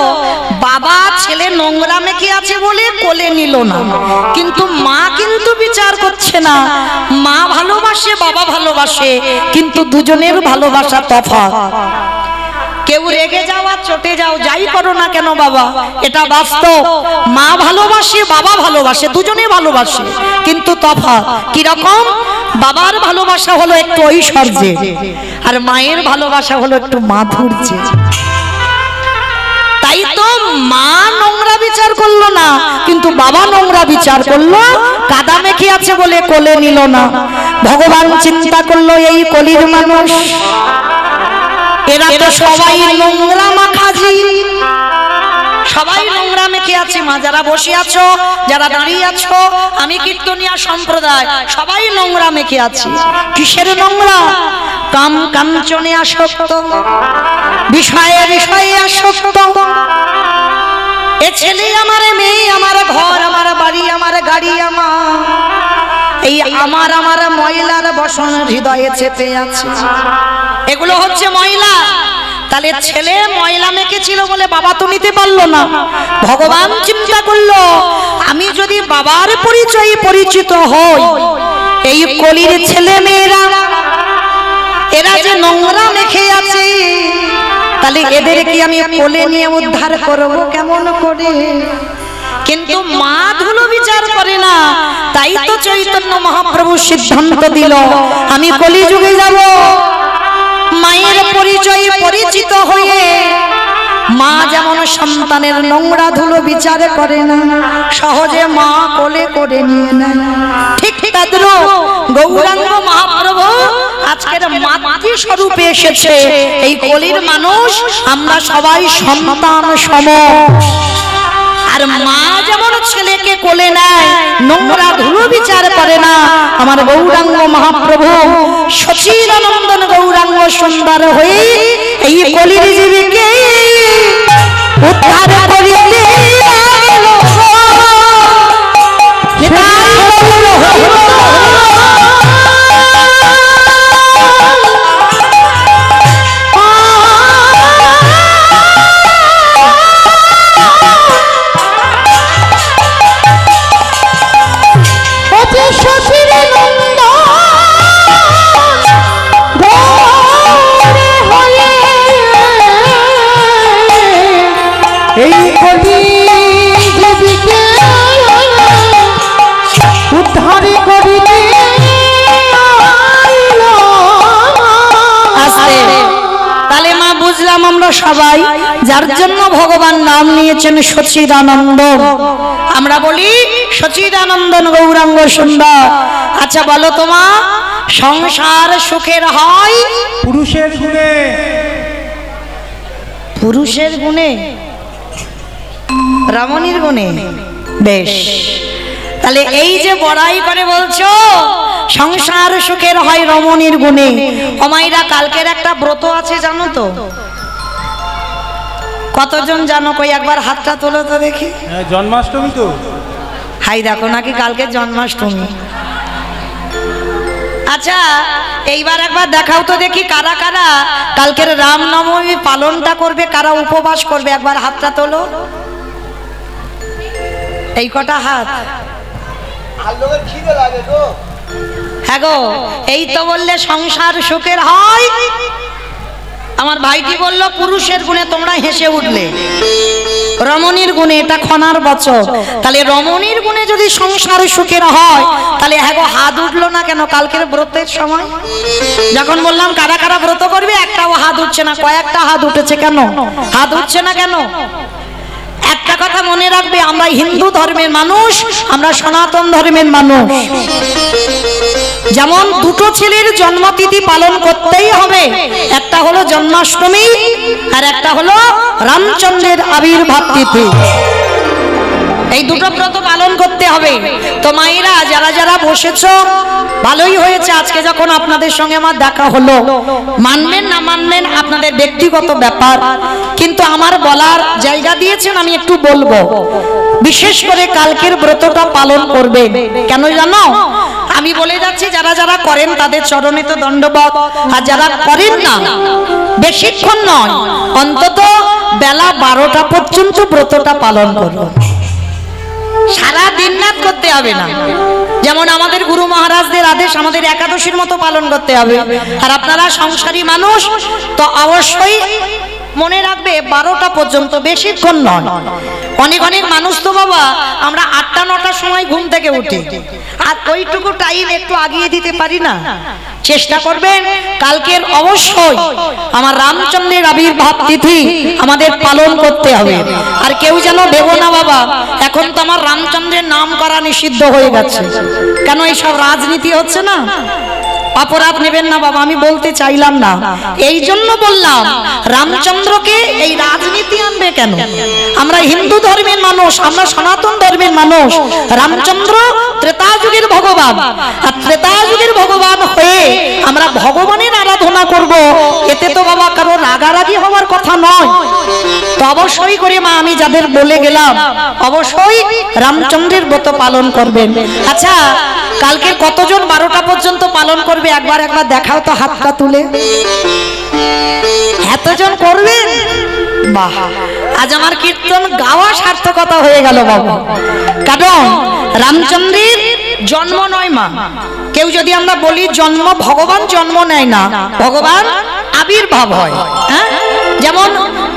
বাবা ছেলে নোংরা মেখে আছে বলে কোলে নিল না, কিন্তু মা কিন্তু বিচার করছে না। মা ভালোবাসে, বাবা ভালোবাসে, কিন্তু দুজনের ভালোবাসা তফাৎ। কেউ রেগে যাও আর চটে যাও, যাই করো না কেন বাবা, এটা বাস্তব। মা ভালোবাসে, বাবা ভালোবাসে, দুজনে ভালোবাসে, কিন্তু তফাৎ কিরকম? বাবার ভালোবাসা হলো একটু ঐশ্বর্যে, আর মায়ের ভালোবাসা হলো একটু মাধুর্যে। তাই তো মা নোংরা বিচার করলো না, কিন্তু বাবা নোংরা বিচার করলো, কাদা মেখে আছে বলে কোলে নিল না। ভগবান চিন্তা করলো এই কলির মানুষ, এরা তো সবাই নোংরা মাখাজি, সবাই নোংরা মেখে আছে। মা যারা বসে আছো, যারা দাঁড়িয়ে আছো, আমি কীর্তনিয়া সম্প্রদায়, সবাই নোংরা মেখে আছে। কিসের নোংরা? কাম কাঞ্চনে আসক্ত, বিষয়ে বিষয়ে আসক্ত। এ ছেলে আমার, মেয়ে আমার, ঘর আমার, বাড়ি আমার, গাড়ি আমার, এই আমার আমার ময়লার বসন হৃদয়ে চেপে আছে। এগুলো হচ্ছে ময়লা। তাহলে ছেলে ময়লা মেখেছিল বলে বাবা তো নিতে পারলো না। ভগবান চিন্তা করলো আমি যদি বাবার পরিচয়ে পরিচিত হই, এই কলির ছেলে মেয়েরা এরা যে নোংরা মেখে আছে, তাহলে এদেরকে আমি কোলে নিয়ে উদ্ধার করব কেমন করে? কিন্তু মা ধুলো বিচার করে না। তাই তো চৈতন্য মহাপ্রভু সিদ্ধান্ত দিল আমি কলিযুগে যাব, মায়ের পরিচয়ে পরিচিত হয়ে। মা যেমন সন্তানের নোংরা ধুলো বিচার করে না, সহজে মা কোলে করে নিয়ে নেয়, ঠিক তদ্রূপ গৌরাঙ্গ মহাপ্রভু আজকের মাতৃ স্বরূপে এসেছে। এই কলির মানুষ আমরা সবাই সন্তান সম। আর মা যেমন ছেলেকে কোলে নেয়, নোংরা ধুলো বিচার করে না, আমার গৌরাঙ্গ মহাপ্রভু সচিদানন্দন গৌরাঙ্গ সুন্দর হয়ে এই কলির জীবকে উদ্ধার করিতে আমরা সবাই যার জন্য ভগবান নাম নিয়েছেন সচিদানন্দ, আমরা বলি সচিদানন্দন গৌরাঙ্গ সুন্দর। আচ্ছা বলো তোমা, সংসার সুখের হয় পুরুষের গুণে। পুরুষের গুণে, রমণীর গুণে? বেশ, তাহলে এই যে বড়াই করে বলছো সংসার সুখের হয় রমণীর গুণে। অমাইরা কালকের একটা ব্রত আছে জানো তো? কতজন জানো? কই একবার হাতটা তোলো তো দেখি। জন্মাষ্টমী তো? হাই দেখো নাকি কালকে জন্মাষ্টমী। আচ্ছা এইবার একবার দেখাও তো দেখি কারা কারা কালকের রামনবমী পালনটা করবে, কারা উপবাস করবে, একবার হাতটা তোলো। এই কটা হাত। হ্যাঁ গো, এই তো বললে সংসার সুখের হয়। আমার ভাইটি বলল পুরুষের গুণে, তোমরা হেসে উঠলে। রমণীর গুণে, এটা খনার বচন। তাহলে রমণীর গুণে যদি সংসার সুখের হয়, তাহলে হ্যাঁ গো, হাত উঠলো না কেন কালকের ব্রতের সময়? যখন বললাম কারা কারা ব্রত করবে, একটাও হাত উঠছে না। কয়েকটা হাত উঠেছে, কেন হাত উঠছে না কেন? একটা কথা মনে রাখবে, আমরা হিন্দু ধর্মের মানুষ, আমরা সনাতন ধর্মের মানুষ। যেমন দুটো ছেলের জন্মতিথি পালন করতেই হবে, একটা হলো জন্মাষ্টমী আর একটা হলো রামচন্দ্রের আবির্ভাব তিথি। এই দুটো ব্রত পালন করতে হবে। তো মায়েরা যারা যারা বসেছো, ভালোই হয়েছে আজকে যখন আপনাদের সঙ্গে আমার দেখা হলো। মানবেন না মানবেন আপনাদের ব্যক্তিগত ব্যাপার, কিন্তু আমার বলার জায়গা দিয়েছেন, আমি একটু বলবো। বিশেষ করে কালকের ব্রতটা পালন করবেন। কেন জানো? আমি বলে যাচ্ছি, যারা যারা করেন তাদের চরণে তো দণ্ডবত, আর যারা করেন না, বেশিক্ষণ নয়, অন্তত বেলা 12টা পর্যন্ত ব্রতটা পালন করুন। সারা দিন রাত করতে হবে না। যেমন আমাদের গুরু মহারাজদের আদেশ আমাদের একাদশীর মতো পালন করতে হবে। আর আপনারা সংসারী মানুষ, তো অবশ্যই মনে রাখবে 12টা পর্যন্ত, বেশিক্ষণ নয়। অনেক অনেক মানুষ তো বাবা, আমরা 8টা-9টার সময় ঘুম থেকে উঠি, আর ওইটুকু টাইম একটু আগিয়ে দিতে পারি না। চেষ্টা করবেন কালকের অবশ্যই আমার রামচন্দ্রের আবির্ভাব তিথি আমাদের পালন করতে হবে। আর কেউ যেন ভেবো না বাবা, এখন তো আমার রামচন্দ্রের নাম করা নিষিদ্ধ হয়ে গেছে, কেন এইসব রাজনীতি হচ্ছে না? অপরাধ নেবেন না বাবা, আমি বলতে চাইলাম না। এই জন্য বললাম, রামচন্দ্রকে এই রাজনীতি আনবে কেন? আমরা হিন্দু ধর্মের মানুষ, আমরা সনাতন ধর্মের মানুষ। রামচন্দ্র ত্রেতা যুগের ভগবান, আর ত্রেতা যুগের ভগবান হয়ে আমরা ভগবানের আরাধনা করব, এতে তো বাবা কারো রাগারাগি হওয়ার কথা নয়। তো অবশ্যই করে মা, আমি যাদের বলে গেলাম, অবশ্যই রামচন্দ্রের ব্রত পালন করবেন। আচ্ছা, কালকে কতজন 12টা পর্যন্ত পালন করবে? একবার দেখাও তো হাতটা তুলে। এতজন করবেন? বাহ, আজ আমার কীর্তন গাওয়া সার্থকতা হয়ে গেল বাবা। কারণ রামচন্দ্রের জন্ম নয় মা, কেউ যদি আমরা বলি জন্ম, ভগবান জন্ম নেয় না, ভগবান আবির্ভাব হয়। হ্যাঁ, যেমন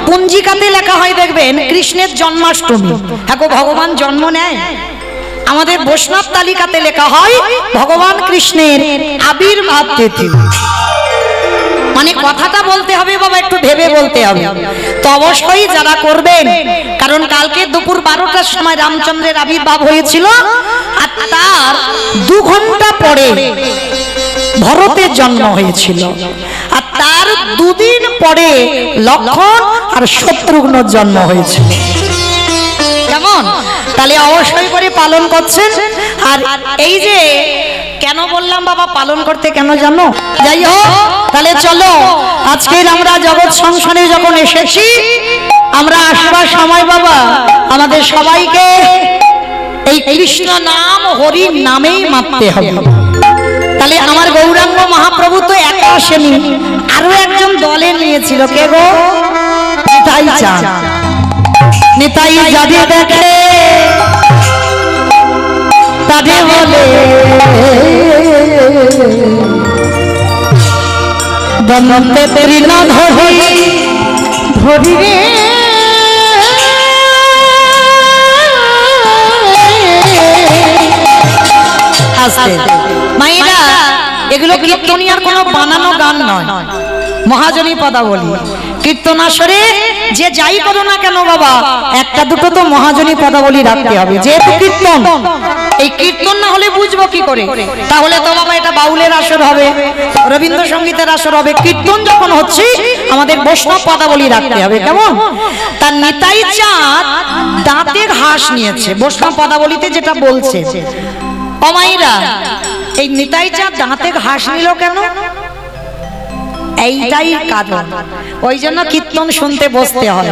পঞ্জিকাতে লেখা হয় দেখবেন কৃষ্ণের জন্মাষ্টমী, হ্যাঁ গো, ভগবান জন্ম নেয়। আমাদের বৈষ্ণব তালিকাতে লেখা হয় ভগবান কৃষ্ণের আবির্ভাব তিথি। মানে কথাটা বলতে হবে বাবা, একটু ভেবে বলতে হবে। তো অবশ্যই যারা করবেন, কারণ কালকে দুপুর 12টার সময় রামচন্দ্রের আবির্ভাব হয়েছিল, আর তার 2 ঘন্টা পরে ভরতের জন্ম হয়েছিল, আর তার 2 দিন পরে লক্ষ্মণ আর শত্রুঘ্নর জন্ম হয়েছিল। কেমন? তাহলে অবশ্যই করে পালন করছেন। আর এই যে কেন বললাম বাবা পালন করতে, কেন জানো? যাই হোক, তাহলে চলো আজকের আমরা জগৎ সংসারে যখন এসেছি, আমরা আসবার সময় বাবা আমাদের সবাইকে এই কৃষ্ণ নাম, হরি নামেই মাপতে হবে। তাহলে আমার গৌরাঙ্গ মহাপ্রভু তো একা আসেনি, আরো একজন দলে নিয়েছিল। কে গো? নিতাই চাঁদ। নিতাই যাদের দেখে তাদের বলে দমতে তেরি না ধরি ধরি রে। মায়েরা, এগুলো কীর্তনিয়ার কোনো বানানো গান নয়, মহাজনী পদাবলী। কীর্তনাসরে যে যাই করো না কেন বাবা, একটা দুটো তো মহাজনী পদাবলী রাখতে হবে, যেহেতু কীর্তন। এই কীর্তন না হলে বুঝবো কি করে? তাহলে তো বাবা এটা বাউলের আসর হবে, রবীন্দ্রসঙ্গীতের আসর হবে। কীর্তন যখন হচ্ছে আমাদের বৈষ্ণব পদাবলী রাখতে হবে। কেমন? তার নিতাই চাঁদ দাঁতে ঘাস নিয়েছে, বৈষ্ণব পদাবলীতে যেটা বলছে। অমাইরা, এই নিতাই চাঁদ দাঁতে ঘাস নিল কেন? এইটাই কারণ। ওই জন্য কীর্তন শুনতে বসতে হয়।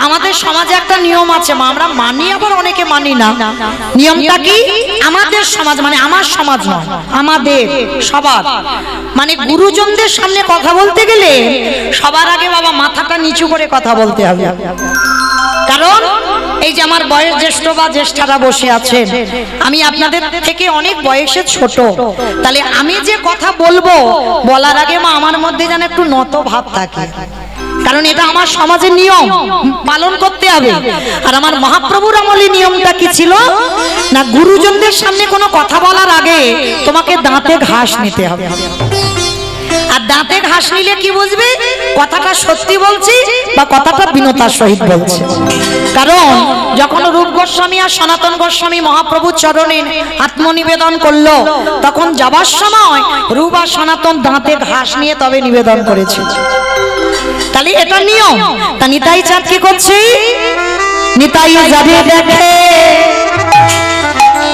আমাদের সমাজে একটা নিয়ম আছে মা, আমরা মানি আবার অনেকে মানি না। নিয়মটা কি? আমাদের সমাজ মানে আমার সমাজ নয়, আমাদের সবার, মানে গুরুজনদের সামনে কথা বলতে গেলে সবার আগে বাবা মাথাটা নিচু করে কথা বলতে হবে। কারণ এই যে আমার বয়স জ্যেষ্ঠ বা জ্যেষ্ঠারা বসে আছেন, আমি আপনাদের থেকে অনেক বয়সে ছোট, তাহলে আমি যে কথা বলবো বলার আগে মা আমার মধ্যে যেন একটু নত ভাব থাকে। কারণ এটা আমার সমাজের নিয়ম, পালন করতে হবে। আর আমার মহাপ্রভুর আমলে নিয়মটা কি ছিল না, গুরুজনদের সামনে কোনো কথা বলার আগে তোমাকে দাঁতে ঘাস নিতে হবে। আর দাঁতে ঘাস নিলে কি বুঝবে কথাটা সত্যি বলছি বা কথাটা বিনতার সহিত বলছি। কারণ যখন রূপ গোস্বামী আর সনাতন গোস্বামী মহাপ্রভুর চরণে আত্মনিবেদন করলো, তখন যাবার সময় রূপ আর সনাতন দাঁতে ঘাস নিয়ে তবে নিবেদন করেছে। তাহলে এটা নিয়ম। তা নিতাই চাঁদ কি করছে, নিতাই যাবে দেখে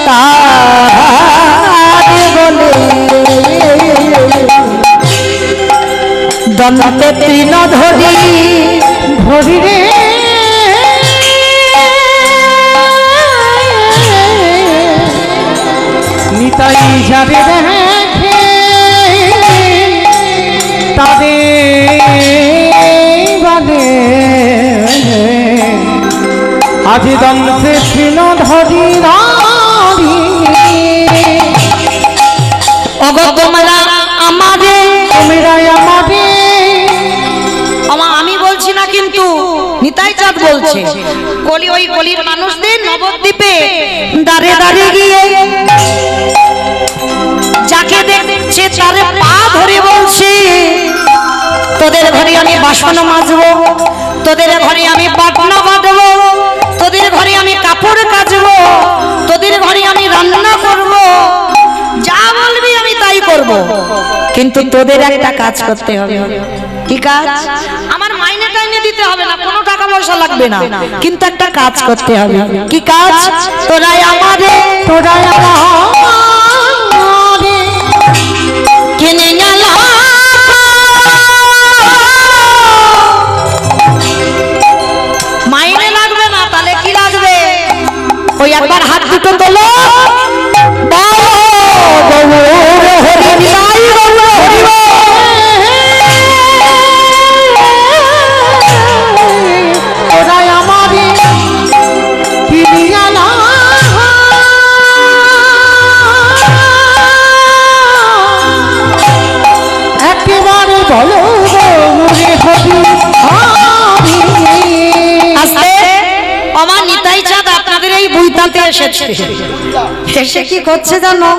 তারে বলে দন্তে তৃণ ধরি ধরি রে নিতাই যাবে দেখে তাদের বলে আজ দন্তে তৃণ ধরি ধরি। ওগো তোমরা আমাদের, তোমরা আমাদের, আমি বলছি না কিন্তু নিতাই চাঁদ বলছে। কলি ওই কলির মানুষদের নবদ্বীপে দাঁড়ে দাঁড়িয়ে গিয়ে যাকে দেখছে তারে পা ধরে বলছে, তোদের ঘরে আমি বাসন মাজবো, তোদের ঘরে আমি পাটনা বাঁধবো, তোদের ঘরে আমি কাপড় কাচবো, তোদের ঘরে আমি রান্না করব, যা বলবি আমি তাই করব, কিন্তু তোদের একটা কাজ করতে হবে। কি কাজ? আমার মাইনে টাইনে দিতে হবে না, কোনো টাকা পয়সা লাগবে না, কিন্তু একটা কাজ করতে হবে। কি কাজ? তোরাই আমাদের, তোরাই আমাদের কিনে গেল মাইনে লাগবে না, তাহলে কি লাগবে? ওই একবার হাত দুটো তোলো, এসে কি করছে জানো?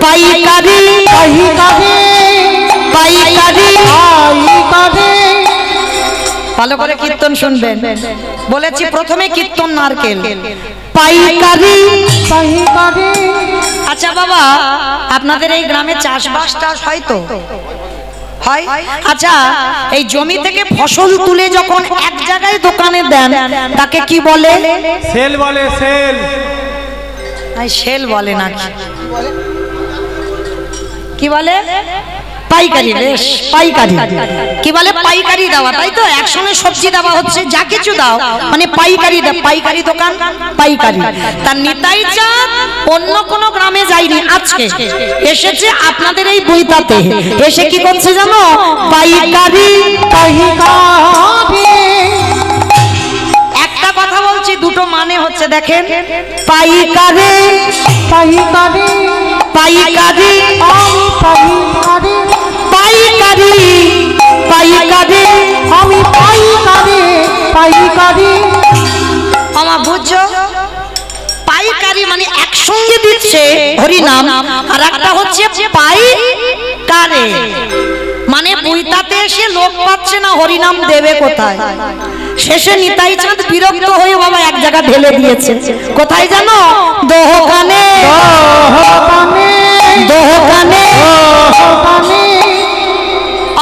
পাইকারি পাইকারি পাইকারি পাইকারি। ভালো করে কীর্তন শুনবেন, বলেছি প্রথমে কীর্তন নারকেল। পাইকারি পাইকারি। আচ্ছা বাবা, আপনাদের এই গ্রামে চাষবাসটা হয়তো হয়? আচ্ছা, এই জমি থেকে ফসল তুলে যখন এক জায়গায় দোকানে দেন তাকে কি বলে? সেল বলে। সেল, সেল বলে না, কি বলে? পাইকারি। বেশ, পাইকারি। কি বলে? পাইকারি দেওয়া, তাই তো? একসঙ্গে সবজি দেওয়া হচ্ছে, যা কিছু দাও মানে পাইকারি। পাইকারি দোকান, পাইকারি। তার নিতাই চাঁদ অন্য কোন গ্রামে যায়নি, আজকে এসেছে আপনাদের এই বইতাতে। এসে কি করছে জানো? পাইকারি পাইকারি। একটা কথা বলছি, দুটো মানে হচ্ছে, দেখেন। পাইকারি পাইকারি পাইকারি পাইকারি পাইকারি পাইকারি আমি পাইকারি পাইকারি। আমার বুঝছো? পাইকারি মানে একসঙ্গে দিচ্ছে হরিনাম, আর একটা হচ্ছে পাইকারি মানে বইতাতে এসে লোক পাচ্ছে না, হরিনাম দেবে কোথায়? শেষে নিতাই চাঁদ বিরক্ত হয়ে বাবা এক জায়গা ঢেলে দিয়েছে। কোথায় জানো? দোকানে দোকানে দোকানে।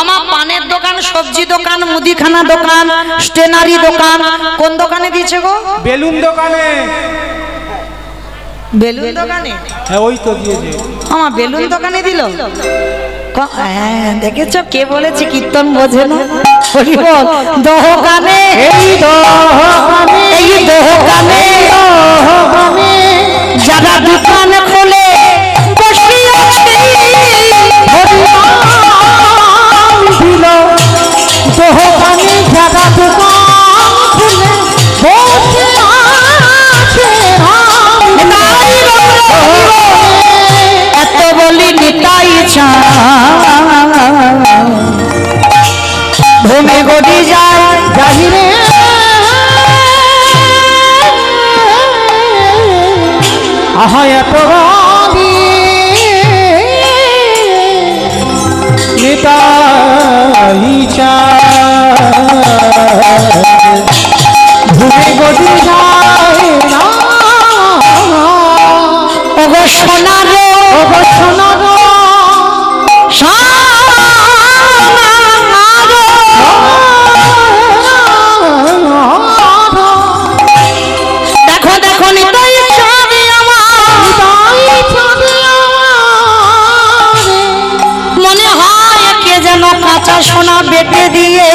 আমার পানের দোকান, সবজি দোকান, মুদিখানা দোকান, স্টেনারি দোকান। কোন দোকানে দিয়েছে গো? বেলুন দোকানে। বেলুন দোকানে? হ্যাঁ, ওই তো দিয়েছে। আমার বেলুন দোকানে দিল। হ্যাঁ, দেখেছো কে বলেছে কীর্তন বোঝে না? দোকানে এই দোকানে এই দোকানে যারা দোকান খোলে বসে আছে হরিনাম দিল। দোকানে যারা দোকান খুলে বসে আছে, এত বলি নিতাই চাঁদ ঘুমে গড়ি যায় আহায় এত গালি নিতাই ঘুমে গদি যায় না ওগো সোনার ওগো সোনার দেখো দেখো নিতাই চাঁদে মনে হয় কে যেন কাঁচা সোনা বেটে দিয়ে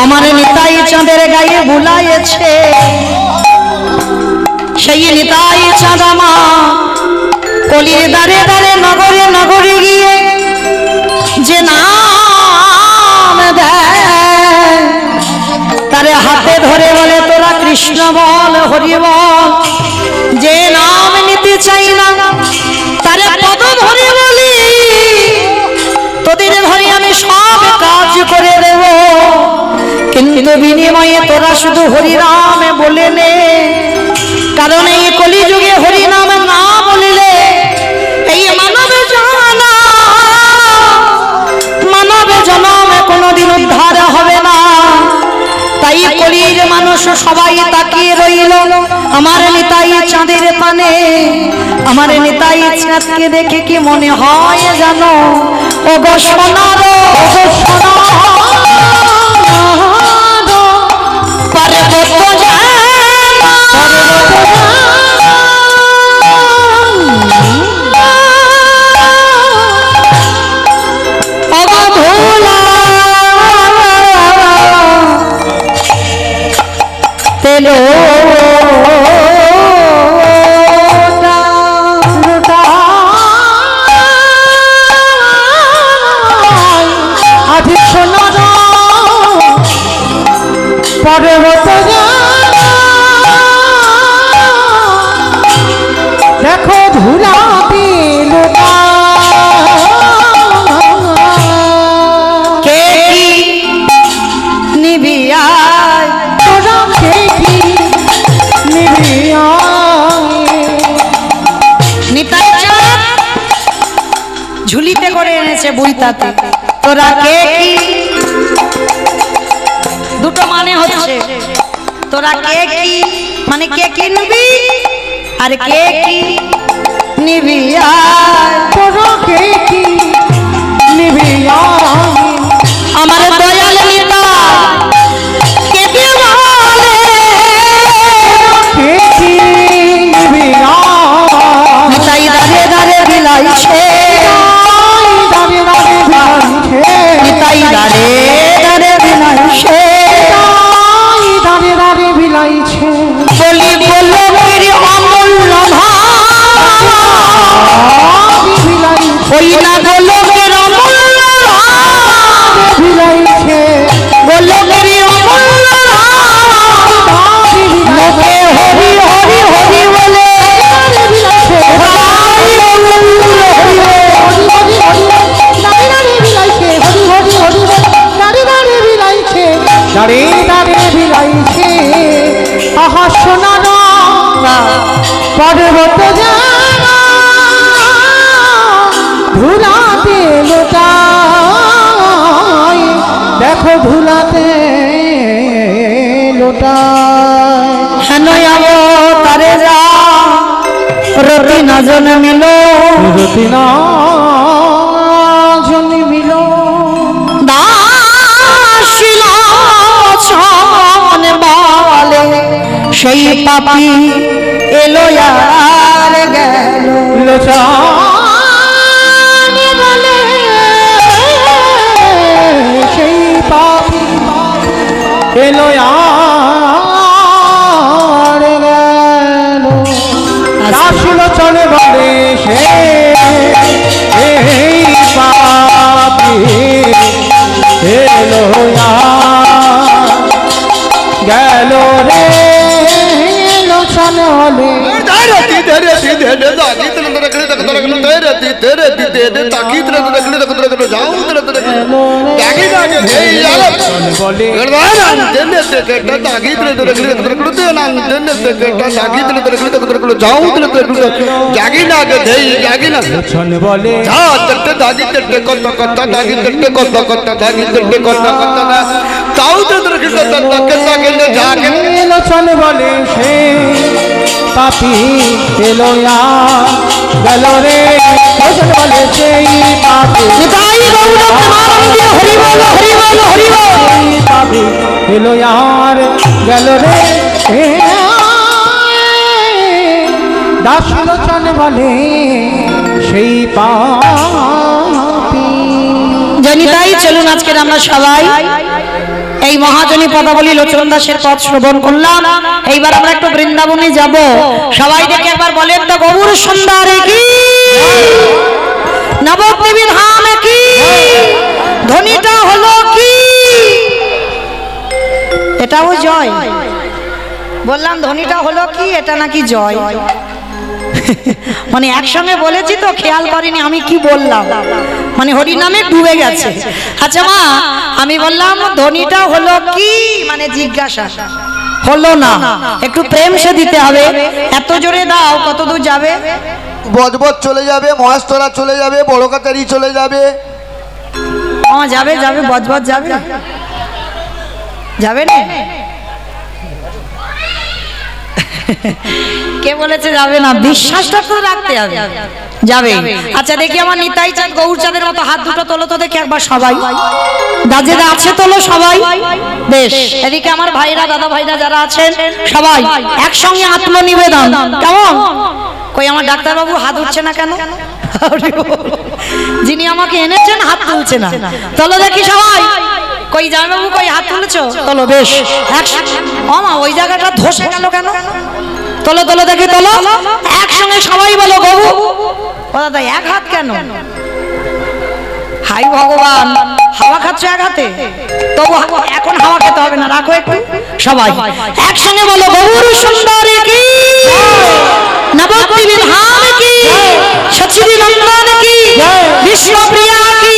আমার নিতাই চাঁদের গায়ে বুলাইছে। সেই নিতাই চাঁদ আমার কলির দাঁড়ে দাঁড়ে নগরে নগরে গিয়ে যে নাম দেয় তারে হাতে ধরে বলে তোরা কৃষ্ণ বল হরি বল। যে নাম নিতে চাই না তারে পদ ধরে বলি তোদের ধরে আমি সব কাজ করে দেব, কিন্তু বিনিময়ে তোরা শুধু হরিনাম বলে নে। কারণ এই কলিযুগে হরিনাম না বলিলে এই মানবে জনম কোনোদিন উদ্ধার হবে না। তাই কলির মানুষ সবাই তাকিয়ে রইল আমার নিতাই চাঁদের পানে। আমার নিতাই চাঁদকে দেখে কি মনে হয় জানো ওগো সোনার ওগো সোনার পর্বত তেলো আধি সোনার পর্বত দেখো ধুলা দিল কে কি নিবিয়া ঝুলিতে করে এনেছে বইতাতে। তোরা কে কি দুটো মানে হচ্ছে তোরা কে কি মানে কে কিনবি আর কে কি নিবি। তোরা কে কি নিবি আমার দয়াল নিতা কেটে বলে কে কি নিবি নিতাই দাঁড়ে দাঁড়ে বিলাইছে নিতাই দাঁড়ে দাঁড়ে বিলাইছে বলি বললো মেরি অমূল্য ওই না বললো মের অমূল্য বললো মেরি অমূল্য লোকে হরি হরি হরি বলে দাঁড়িয়ে দাঁড়িয়ে বিলাইছে আহা সোনার পর্বত ধুলাতে লোটায় দেখো ধুলাতে লোটায় হেন তারে যা রতি না জন্মিল রতি না জন্মিল বলে সেই পাপি এলো আর গেল বলে সেই পাপি এলো আর গেল আসলো চলে বলে সে এই পাপি এলো গেল রে লোচন হলে বলে জাগি না গে দেই জাগি না লোচন বলে যা তট্টে দাগি তট্টে কত কত দাগি তট্টে কত কত দাগি তট্টে কত কত না তাও তো কৃষ্ণ তট্টে দাগি না জাগে লোচন বলে সে পাপি এলো গেল রে লোচন বলে সেই পাপি নিতাই গৌর প্রেমানন্দে হরি বল হরি বল হরি বল পাপি এলো গেল রে দাস লোচন বলে সেই পাপি জনিতাই চলুন আজকে আমরা সবাই এই মহাজনী পদাবলী লোচন দাসের পদ শ্রবণ করলাম। এইবার আমরা একটু বৃন্দাবনে যাব। সবাই দেখে একবার বলেন তো গৌর সুন্দরে কি নবদ্বীপী ধাম কি ধ্বনিটা হলো কি এটাও জয় বললাম ধ্বনিটা হলো কি এটা নাকি জয় মানে একসঙ্গে বলেছি তো খেয়াল করিনি আমি কি বললাম মানে হরি নামে ডুবে গেছে। আচ্ছা মা আমি বললাম ধ্বনিটা হলো কি মানে জিজ্ঞাসা হলো না একটু প্রেম সে দিতে হবে এত জোরে দাও কত দূর যাবে বজবজ চলে যাবে মহেশতলা চলে যাবে বড় কাচারি চলে যাবে যাবে যাবে বজবজ যাবে যাবে না কে বলেছে যাবে না বিশ্বাসটা তো রাখতে হবে যাবে। আচ্ছা দেখি আমার নিতাই চাঁদ গৌরচাঁদের মতো হাত দুটো তোলো তো দেখি একবার সবাই দাজেরা আছে তোলো সবাই বেশ এদিকে আমার ভাইরা দাদা ভাইরা যারা আছেন সবাই একসঙ্গে আত্মনিবেদন কেমন কই আমার ডাক্তার বাবু হাত উঠছে না কেন যিনি আমাকে এনেছেন হাত তুলছে না তোলো দেখি সবাই কই জামাইবাবু কই হাত তুলেছো তোলো বেশ মা ওই জায়গাটা ধসে গেল কেন তোলো তোলো দেখি তোলো একসঙ্গে সবাই বলো গবু ও দাদা এক হাত কেন হাই ভগবান হাওয়া খাচ্ছ এক হাতে তবু এখন হাওয়া খেতে হবে না রাখো একটু সবাই একসঙ্গে বলো গৌর সুন্দরী কি নবদ্বীপী ধাম কি সচিবী নন্দন কি বিশ্বপ্রিয়া কি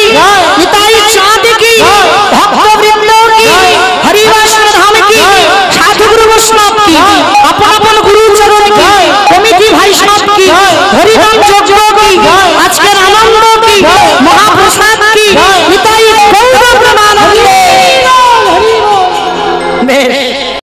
নিতাই চাঁদ কি ভক্তবৃন্দ কি হরিবাসন ধাম কি সাধুগুরু বৈষ্ণব কি আপন আপন গুরু চরণ কি কমিটি ভাইষ্ণব কি হরিনাম